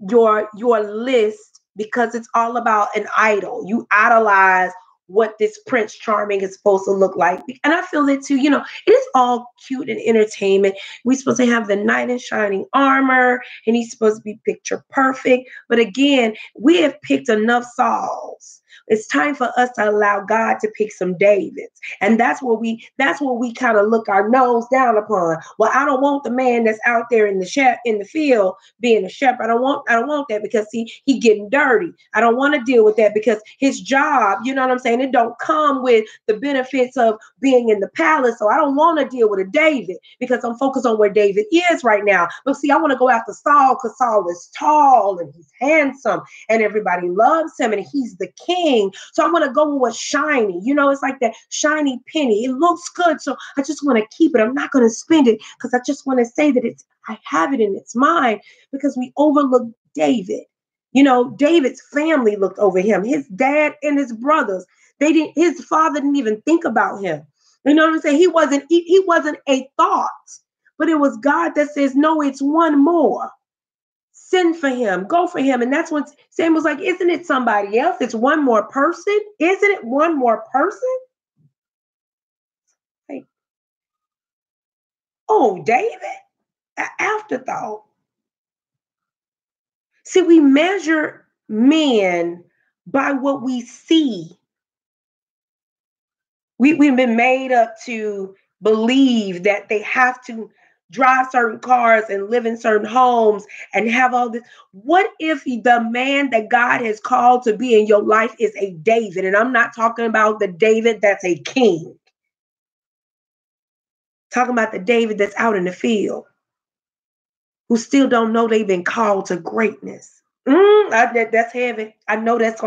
your list because it's all about an idol. You idolize what this Prince Charming is supposed to look like. And I feel it too, it is all cute and entertainment. We're supposed to have the knight in shining armor, and he's supposed to be picture perfect. But again, we have picked enough Sauls. It's time for us to allow God to pick some Davids. And that's what we kind of look our nose down upon. Well, I don't want the man that's out there in the field being a shepherd. I don't want that because he getting dirty. I don't want to deal with that because his job, you know what I'm saying? It don't come with the benefits of being in the palace. So I don't want to deal with a David because I'm focused on where David is right now. But see, I want to go after Saul because Saul is tall and he's handsome and everybody loves him and he's the king. So I want to go with what's shiny. It's like that shiny penny. It looks good. So I just want to keep it. I'm not going to spend it because I just want to say that I have it in its mind, because we overlook David. David's family looked over him, his dad and his brothers. His father didn't even think about him. You know what I'm saying? He wasn't a thought, but it was God that says, no, it's one more. Send for him, go for him. And that's when Sam was like, isn't it somebody else? It's one more person. Isn't it one more person? Like, oh, David, an afterthought. See, we measure men by what we see. We've been made up to believe that they have to drive certain cars and live in certain homes and have all this. What if the man that God has called to be in your life is a David? And I'm not talking about the David that's a king. Talking about the David that's out in the field, who still don't know they've been called to greatness. That's heavy. I know that's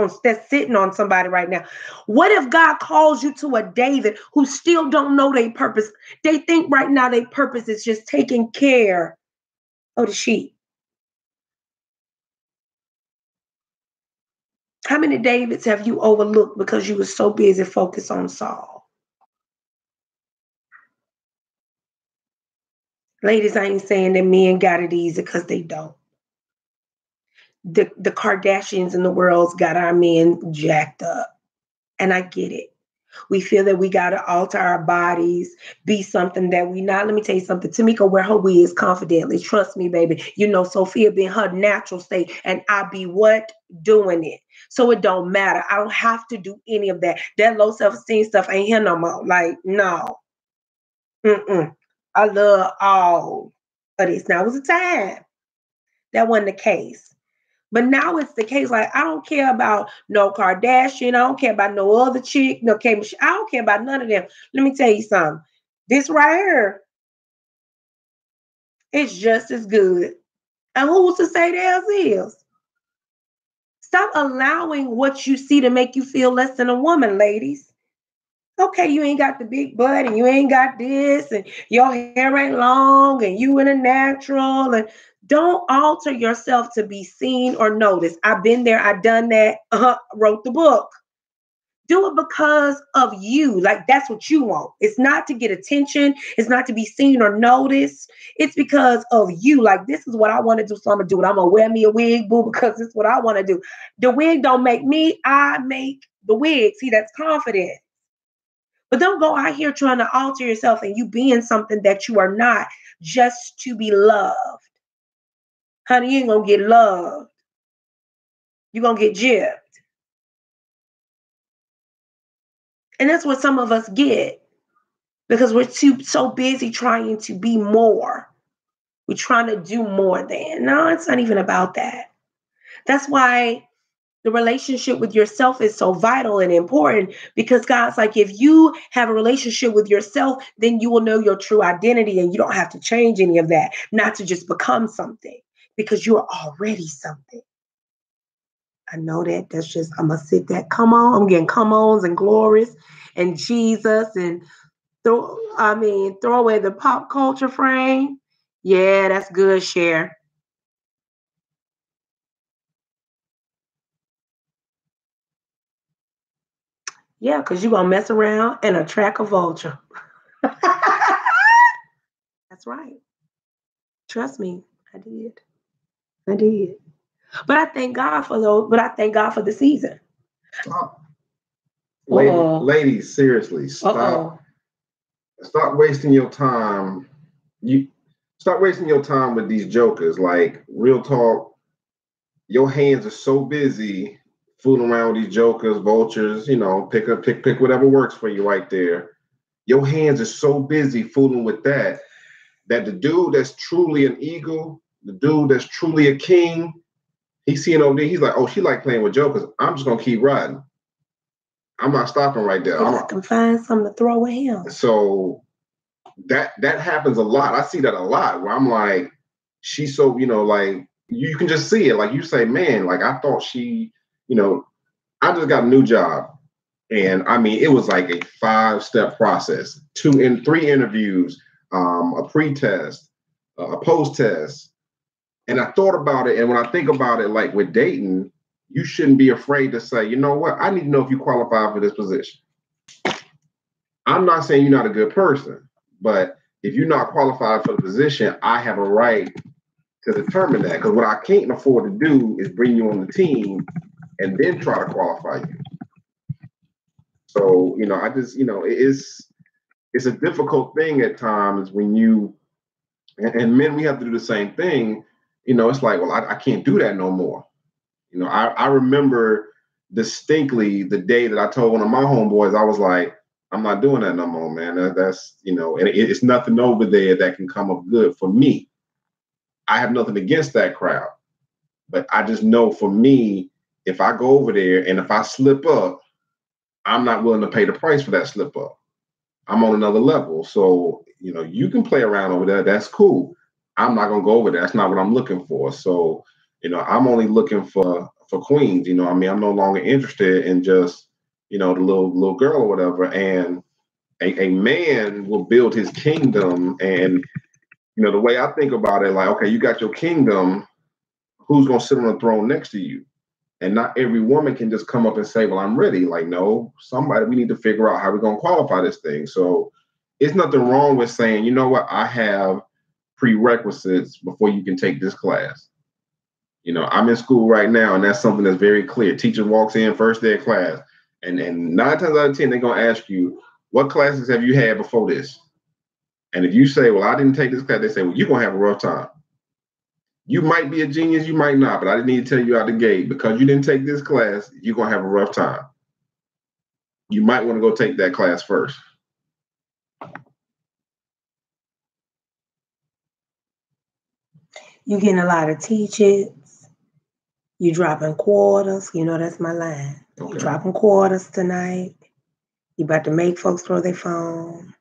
sitting on somebody right now. What if God calls you to a David who still don't know their purpose? They think right now their purpose is just taking care of the sheep. How many Davids have you overlooked because you were so busy focused on Saul? Ladies, I ain't saying that men got it easy because they don't. The Kardashians in the world's got our men jacked up. And I get it. We feel that we got to alter our bodies, be something that we not. Let me tell you something. Tameka wear her wigs confidently. Trust me, baby. You know, Sophia be in her natural state, and I be what? Doing it. So it don't matter. I don't have to do any of that. That low self-esteem stuff ain't here no more. Like, no. Mm-mm. I love all of this. Now, it was a time that wasn't the case. But now it's the case. Like, I don't care about no Kardashian. I don't care about no other chick. No K. I don't care about none of them. Let me tell you something. This right here is just as good. And who's to say theirs is? Stop allowing what you see to make you feel less than a woman, ladies. Okay, you ain't got the big butt and you ain't got this and your hair ain't long and you in a natural and don't alter yourself to be seen or noticed. I've been there, I've done that, wrote the book. Do it because of you. Like that's what you want. It's not to get attention. It's not to be seen or noticed. It's because of you. Like this is what I want to do. So I'm gonna do it. I'm gonna wear me a wig, boo, because it's what I want to do. The wig don't make me. I make the wig. See, that's confident. But don't go out here trying to alter yourself and you being something that you are not just to be loved. Honey, you ain't gonna get loved. You're gonna get gypped. And that's what some of us get because we're so busy trying to be more. We're trying to do more than. No, it's not even about that. That's why the relationship with yourself is so vital and important because God's like, if you have a relationship with yourself, then you will know your true identity and you don't have to change any of that, not to just become something because you're already something. I know that. That's just, I'm going to sit that. Come on. I'm getting come ons and glories and Jesus and throw away the pop culture frame. Yeah, that's good, Cher. Yeah, because you're going to mess around and attract a vulture. That's right. Trust me, I did. I did. But I thank God for those, but I thank God for the season.
Stop. Ladies, seriously, stop. Stop wasting your time. You stop wasting your time with these jokers. Like, real talk, your hands are so busy fooling around with these jokers, vultures, you know, pick whatever works for you right there. Your hands are so busy fooling with that the dude that's truly an eagle, the dude that's truly a king, he's seeing over there, he's like, oh, she like playing with jokers. I'm just gonna keep riding. I'm not stopping right there.
I can find something to throw at him.
So that happens a lot. I see that a lot where I'm like, she's so, you know, like you can just see it. Like you say, man, like I thought she, you know, I just got a new job. And I mean, it was like a 5-step process, 3 interviews, a pre-test, a post-test. And I thought about it. And when I think about it, like with dating, you shouldn't be afraid to say, you know what? I need to know if you qualify for this position. I'm not saying you're not a good person, but if you're not qualified for the position, I have a right to determine that. Because what I can't afford to do is bring you on the team and then try to qualify you. So, you know, I just, you know, it's a difficult thing at times when you, and men, we have to do the same thing. You know, it's like, well, I can't do that no more. You know, I remember distinctly the day that I told one of my homeboys, I was like, I'm not doing that no more, man. That's, you know, and it's nothing over there that can come up good for me. I have nothing against that crowd, but I just know for me, if I go over there and if I slip up, I'm not willing to pay the price for that slip up. I'm on another level. So, you know, you can play around over there. That's cool. I'm not going to go over there. That's not what I'm looking for. So, you know, I'm only looking for queens. You know, I mean, I'm no longer interested in just, you know, the little girl or whatever. And a man will build his kingdom. And, you know, the way I think about it, like, okay, you got your kingdom. Who's going to sit on the throne next to you? And not every woman can just come up and say, well, I'm ready. Like, no, somebody, we need to figure out how we're going to qualify this thing. So it's nothing wrong with saying, you know what, I have prerequisites before you can take this class. You know, I'm in school right now, and that's something that's very clear. Teacher walks in first day of class, and 9 times out of 10, they're going to ask you, what classes have you had before this? And if you say, well, I didn't take this class, they say, well, you're going to have a rough time. You might be a genius, you might not, but I didn't need to tell you out the gate, because you didn't take this class, you're going to have a rough time. You might want to go take that class first.
You getting a lot of teachers. You dropping quarters. You know that's my line. Okay. You dropping quarters tonight. You about to make folks throw their phone.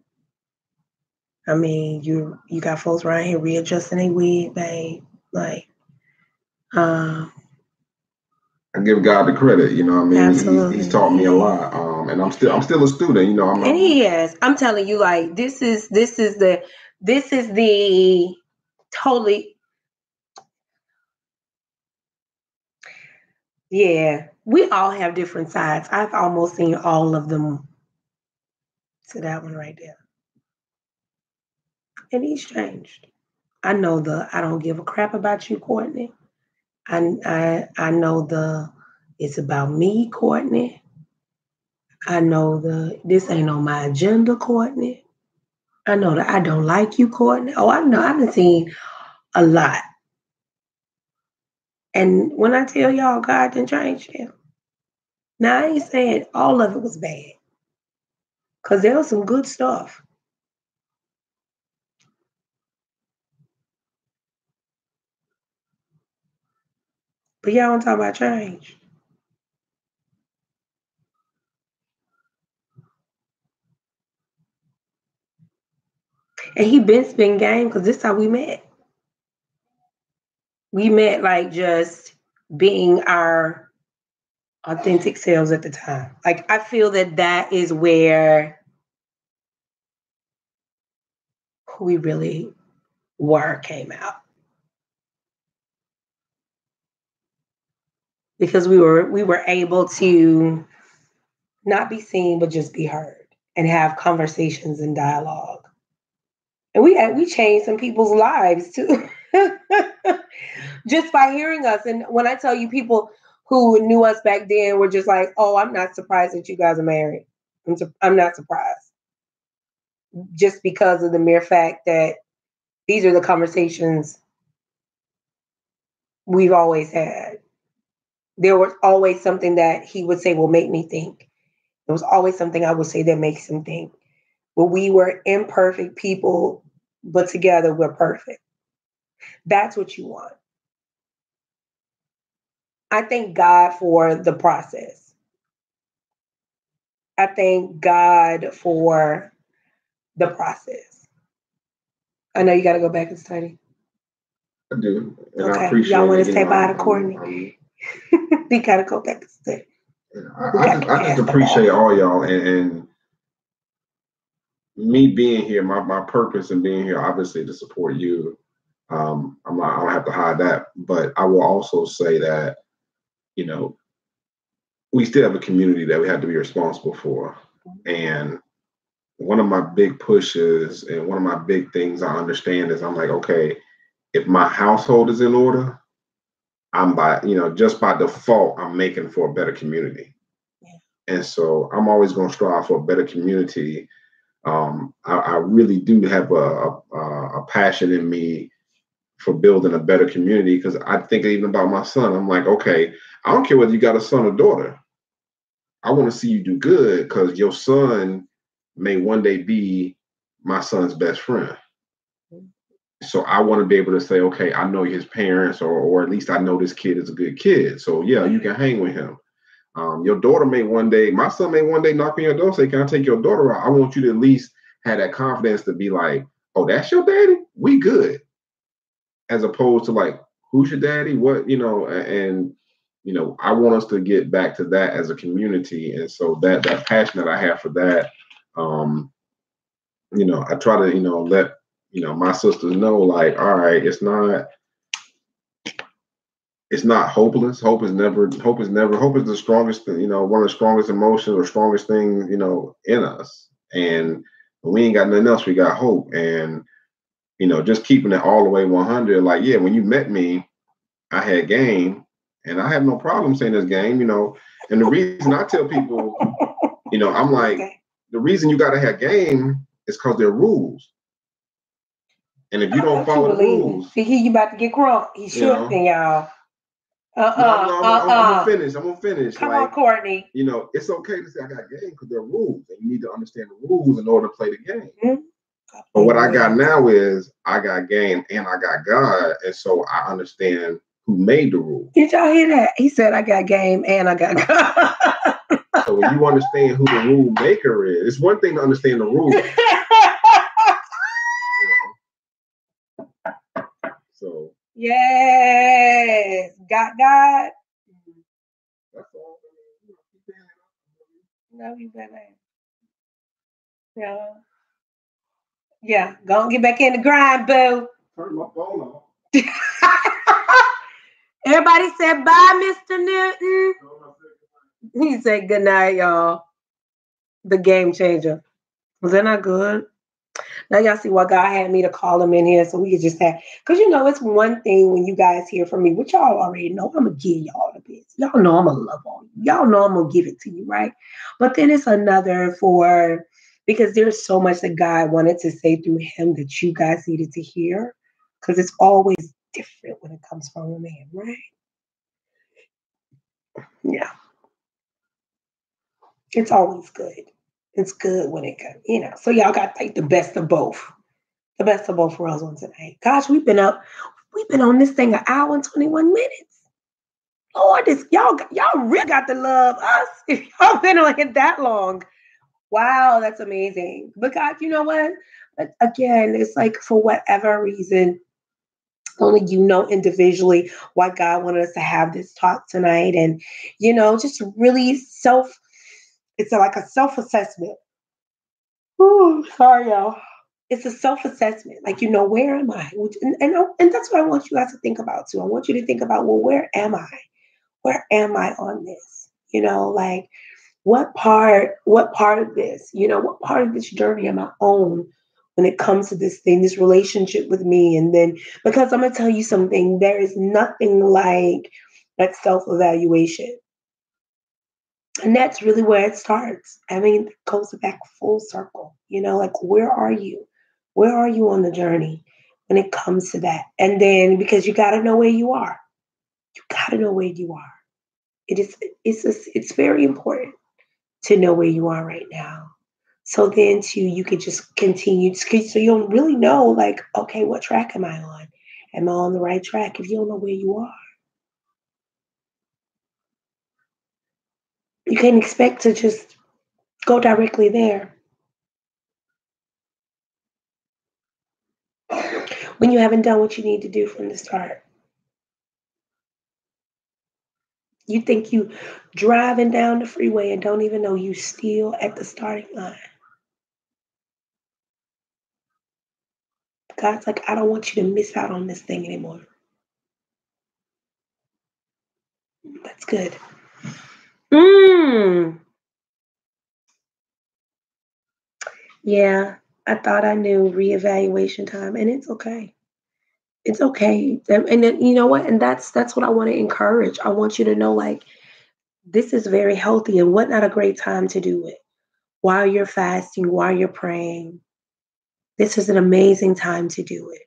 I mean, you got folks around here readjusting their wig, babe. Like,
I give God the credit. You know what I mean?
Absolutely.
He's taught me a lot. And I'm still a student. You know,
and he is. I'm telling you, like, this is the totally. Yeah, we all have different sides. I've almost seen all of them. To that one right there. And he's changed. I know I don't give a crap about you, Courtney. I know it's about me, Courtney. I know this ain't on my agenda, Courtney. I know that I don't like you, Courtney. Oh, I know. I've seen a lot. And when I tell y'all God didn't change them, now I ain't saying all of it was bad. Because there was some good stuff. But y'all don't talk about change. And he been spin game because this is how we met. We met like just being our authentic selves at the time. Like, I feel that is where who we really were came out. Because we were able to not be seen, but just be heard and have conversations and dialogue. And we changed some people's lives too. Just by hearing us. And when I tell you, people who knew us back then were just like, oh, I'm not surprised that you guys are married. I'm not surprised. Just because of the mere fact that these are the conversations we've always had. There was always something that he would say will make me think. There was always something I would say that makes him think. But we were imperfect people, but together we're perfect. That's what you want. I thank God for the process. I thank God for the process. I know you got to go back and study.
I do. And
okay.
I appreciate
y'all want to stay by the Courtney? We got to go back and study.
I just appreciate all y'all. And me being here, my purpose in being here, obviously to support you. I don't have to hide that. But I will also say that, you know, we still have a community that we have to be responsible for. And one of my big pushes and one of my big things I understand is I'm like, okay, if my household is in order, just by default, I'm making for a better community. Yeah. And so I'm always going to strive for a better community. I really do have a passion in me for building a better community, because I think even about my son. I'm like, okay, I don't care whether you got a son or daughter. I want to see you do good, because your son may one day be my son's best friend. So I want to be able to say, okay, I know his parents, or at least I know this kid is a good kid. So yeah, you can hang with him. Your daughter my son may one day knock on your door and say, can I take your daughter out? I want you to at least have that confidence to be like, oh, that's your daddy? We good. As opposed to like, who's your daddy? What, and I want us to get back to that as a community. And so that passion that I have for that, I try to, let, my sisters know, like, all right, it's not it's not hopeless. Hope is the strongest, one of the strongest emotions or strongest things, in us. And when we ain't got nothing else, we got hope. And, just keeping it all the way 100, like, yeah, when you met me, I had game, and I have no problem saying this game, and the reason I tell people, I'm like, okay, the reason you got to have game is because there are rules. And if you don't follow the rules,
you about to get crunk. He shook, y'all.
I'm gonna finish.
Come on, Courtney.
It's okay to say I got game because there are rules, and you need to understand the rules in order to play the game. Mm-hmm. But what I got now is I got game and I got God, and so I understand who made the rules.
Did y'all hear that? He said I got game and I got God.
So when you understand who the rule maker is, it's one thing to understand the rules. So
yes, got God.
That's all.
Love you, baby. Yeah. Go and get back in the grind, boo.
Turn my phone off.
Everybody said bye, Mr. Newton. He said good night, y'all. The game changer. Was that not good? Now y'all see why God had me to call him in here so we could just have, because it's one thing when you guys hear from me, which y'all already know, I'm going to give y'all the bits. Y'all know I'm going to love on you. Y'all know I'm going to give it to you, right? But then it's another because there's so much that God wanted to say through him that you guys needed to hear, because it's always different when it comes from a man, right? Yeah. It's always good. It's good when it comes, So y'all got like the best of both. The best of both worlds on tonight. Gosh, we've been on this thing an hour and 21 minutes. Lord, y'all really got to love us if y'all been on it that long. Wow, that's amazing. But God, you know what? Again, it's like for whatever reason, only individually why God wanted us to have this talk tonight. And, just really it's like a self-assessment. Ooh, sorry, y'all. It's a self-assessment. Like, where am I? And that's what I want you guys to think about too. I want you to think about, well, where am I? Where am I on this? Like what part of this, what part of this journey am I on when it comes to this thing, this relationship with me? And then, because I'm going to tell you something, there is nothing like that self-evaluation. And that's really where it starts. I mean, it goes back full circle, like where are you? Where are you on the journey when it comes to that? And then, because you got to know where you are. You got to know where you are. It's very important to know where you are right now. So then too, you could just continue, so you'll really know, like, okay, what track am I on? Am I on the right track if you don't know where you are? You can't expect to just go directly there when you haven't done what you need to do from the start. You think you driving down the freeway and don't even know you still at the starting line. God's like, I don't want you to miss out on this thing anymore. That's good. Yeah, I thought I knew reevaluation time, and it's okay. It's okay. And then, you know what? And that's what I want to encourage. I want you to know, like, this is very healthy, and what not a great time to do it. While you're fasting, while you're praying, this is an amazing time to do it.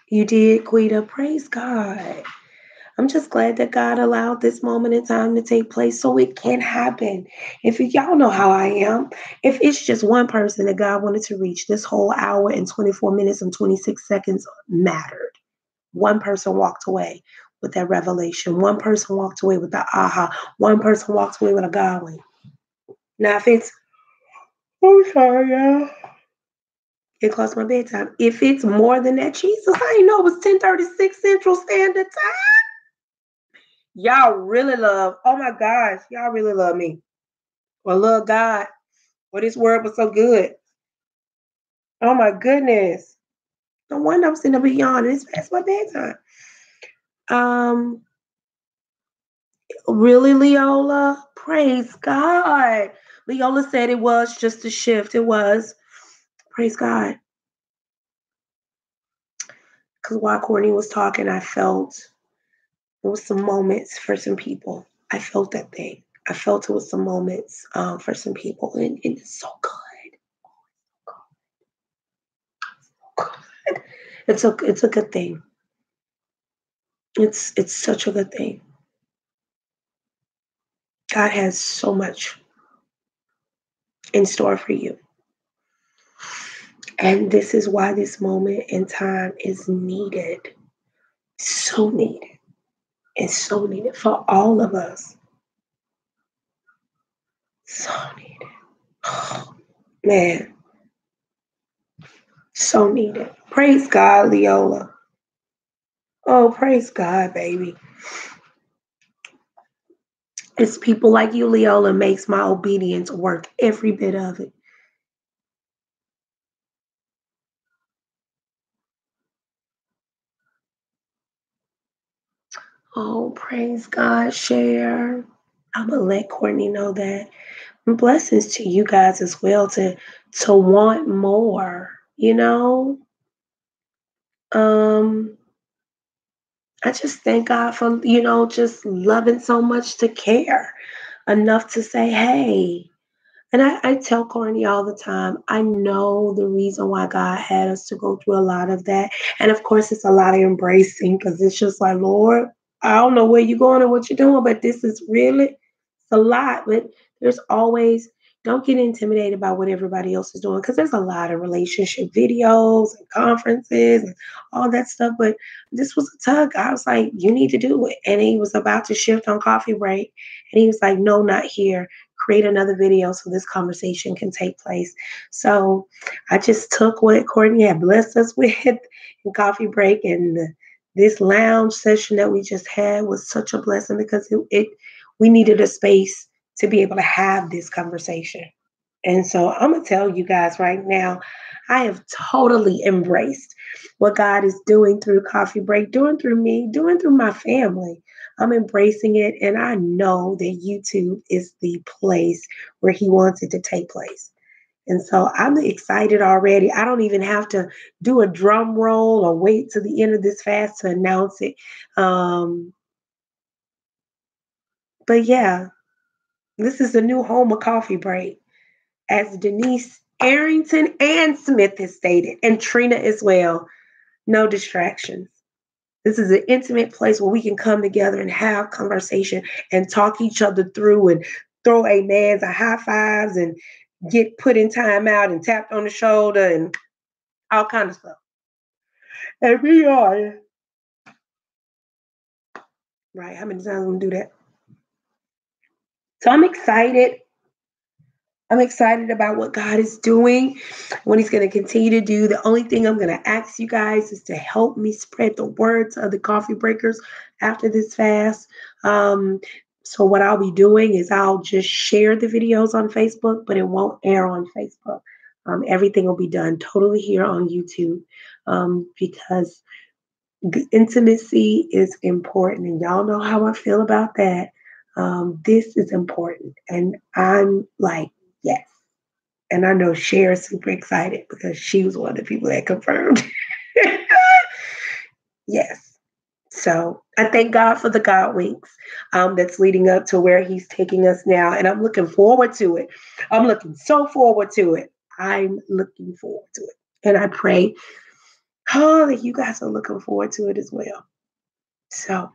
You did, Quita. Praise God. I'm just glad that God allowed this moment in time to take place so it can happen. If y'all know how I am, if it's just one person that God wanted to reach, this whole hour and 24 minutes and 26 seconds mattered. One person walked away with that revelation. One person walked away with the aha. One person walked away with a Godwin. Now, if it's, I'm sorry, y'all. It cost my bedtime. If it's more than that, Jesus, I didn't know it was 10:36 Central Standard Time. Y'all really love, oh my gosh, y'all really love me. Well, love God. Well, this word was so good. Oh my goodness. No wonder I'm sitting up yawning. It's past my bedtime. Um, really, Leola? Praise God. Leola said it was just a shift. It was. Praise God. Because while Courtney was talking, I felt there was some moments for some people. I felt that thing. I felt it was some moments for some people, and it's so good. Good. It's a good thing. It's such a good thing. God has so much in store for you. And this is why this moment in time is needed. So needed. It's so needed for all of us. So needed. Oh, man, so needed. Praise God, Leola. Oh, praise God, baby. It's people like you, Leola, makes my obedience work every bit of it. Oh, praise God, share. I'm gonna let Courtney know that. And blessings to you guys as well to want more, you know? Um, I just thank God for, just loving so much to care enough to say, hey. And I tell Courtney all the time, I know the reason why God had us to go through a lot of that. And of course, it's a lot of embracing because it's just like, Lord, I don't know where you're going or what you're doing, but this is really, it's a lot. But there's always, don't get intimidated by what everybody else is doing because there's a lot of relationship videos and conferences and all that stuff. But this was a tug. I was like, you need to do it. And he was about to shift on coffee break. And he was like, no, not here, create another video so this conversation can take place. So I just took what Courtney had blessed us with in coffee break, and this lounge session that we just had was such a blessing because it we needed a space to be able to have this conversation. And so I'm gonna tell you guys right now, I have totally embraced what God is doing through Coffee Break, doing through me, doing through my family. I'm embracing it, and I know that YouTube is the place where He wants it to take place. And so I'm excited already. I don't even have to do a drum roll or wait to the end of this fast to announce it. Um, but yeah, this is the new home of Coffee Break, as Denise Arrington and Smith has stated, and Trina as well. No distractions. This is an intimate place where we can come together and have conversation and talk each other through and throw amens and high fives and get put in timeout and tapped on the shoulder and all kind of stuff. And we are. Right. How many times I'm gonna do that? So I'm excited. I'm excited about what God is doing, what He's going to continue to do. The only thing I'm going to ask you guys is to help me spread the word to other coffee breakers after this fast. Um, so what I'll be doing is I'll just share the videos on Facebook, but it won't air on Facebook. Everything will be done totally here on YouTube, because intimacy is important, and y'all know how I feel about that. This is important, and I'm like, yes. And I know Cher is super excited because she was one of the people that confirmed. Yes. So I thank God for the God winks, that's leading up to where He's taking us now. And I'm looking forward to it. I'm looking so forward to it. I'm looking forward to it. And I pray, that you guys are looking forward to it as well. So,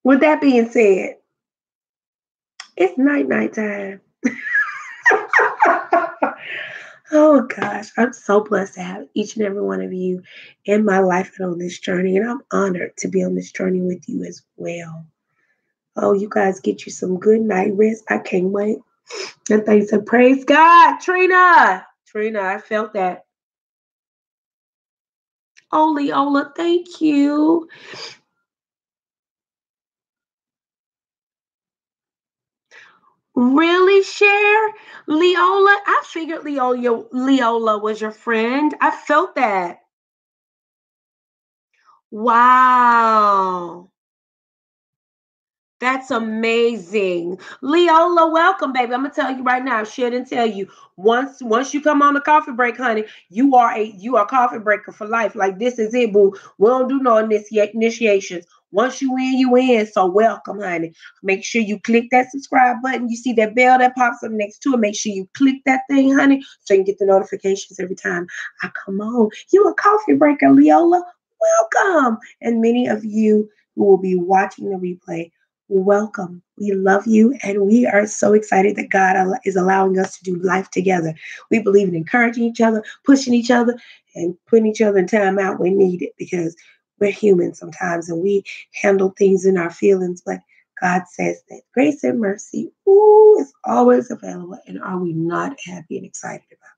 with that being said, it's night time. Oh gosh, I'm so blessed to have each and every one of you in my life and on this journey. And I'm honored to be on this journey with you as well. Oh, you guys get you some good night rest. I can't wait. And thanks and praise God. Trina. Trina, I felt that. Oh, Leola, thank you. Really, Cher? Leola? I figured Leola was your friend. I felt that. Wow. That's amazing. Leola, welcome, baby. I'm gonna tell you right now, share and tell you. Once you come on the coffee break, honey, you are a coffee breaker for life. Like this is it, boo. We don't do no initiations. Once you in, you in. So welcome, honey. Make sure you click that subscribe button. You see that bell that pops up next to it. Make sure you click that thing, honey, so you can get the notifications every time I come on. You a coffee breaker, Leola. Welcome. And many of you who will be watching the replay, welcome. We love you, and we are so excited that God is allowing us to do life together. We believe in encouraging each other, pushing each other, and putting each other in time out when needed because we're human sometimes and we handle things in our feelings. But God says that grace and mercy, ooh, is always available. And are we not happy and excited about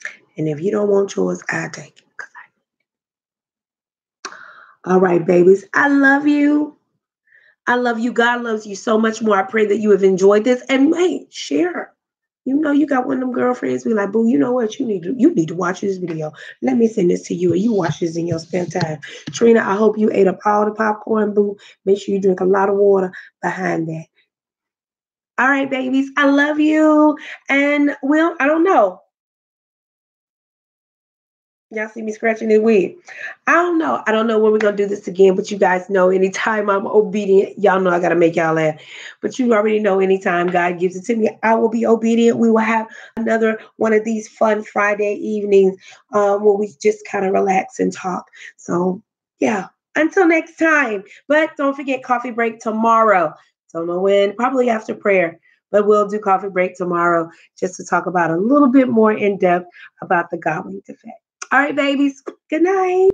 that? And if you don't want yours, I'll take it. All right, babies. I love you. I love you. God loves you so much more. I pray that you have enjoyed this. And wait, share. You know you got one of them girlfriends be like, boo, you know what? You need to watch this video. Let me send this to you and you watch this in your spare time. Trina, I hope you ate up all the popcorn, boo. Make sure you drink a lot of water behind that. All right, babies. I love you. And well, I don't know. Y'all see me scratching the wig. I don't know. I don't know when we're gonna do this again, but you guys know anytime I'm obedient, y'all know I gotta make y'all laugh. But you already know anytime God gives it to me, I will be obedient. We will have another one of these fun Friday evenings where we just kind of relax and talk. So yeah, until next time. But don't forget coffee break tomorrow. Don't know when, probably after prayer. But we'll do coffee break tomorrow just to talk about a little bit more in depth about the God-linked effect. All right, babies. Good night.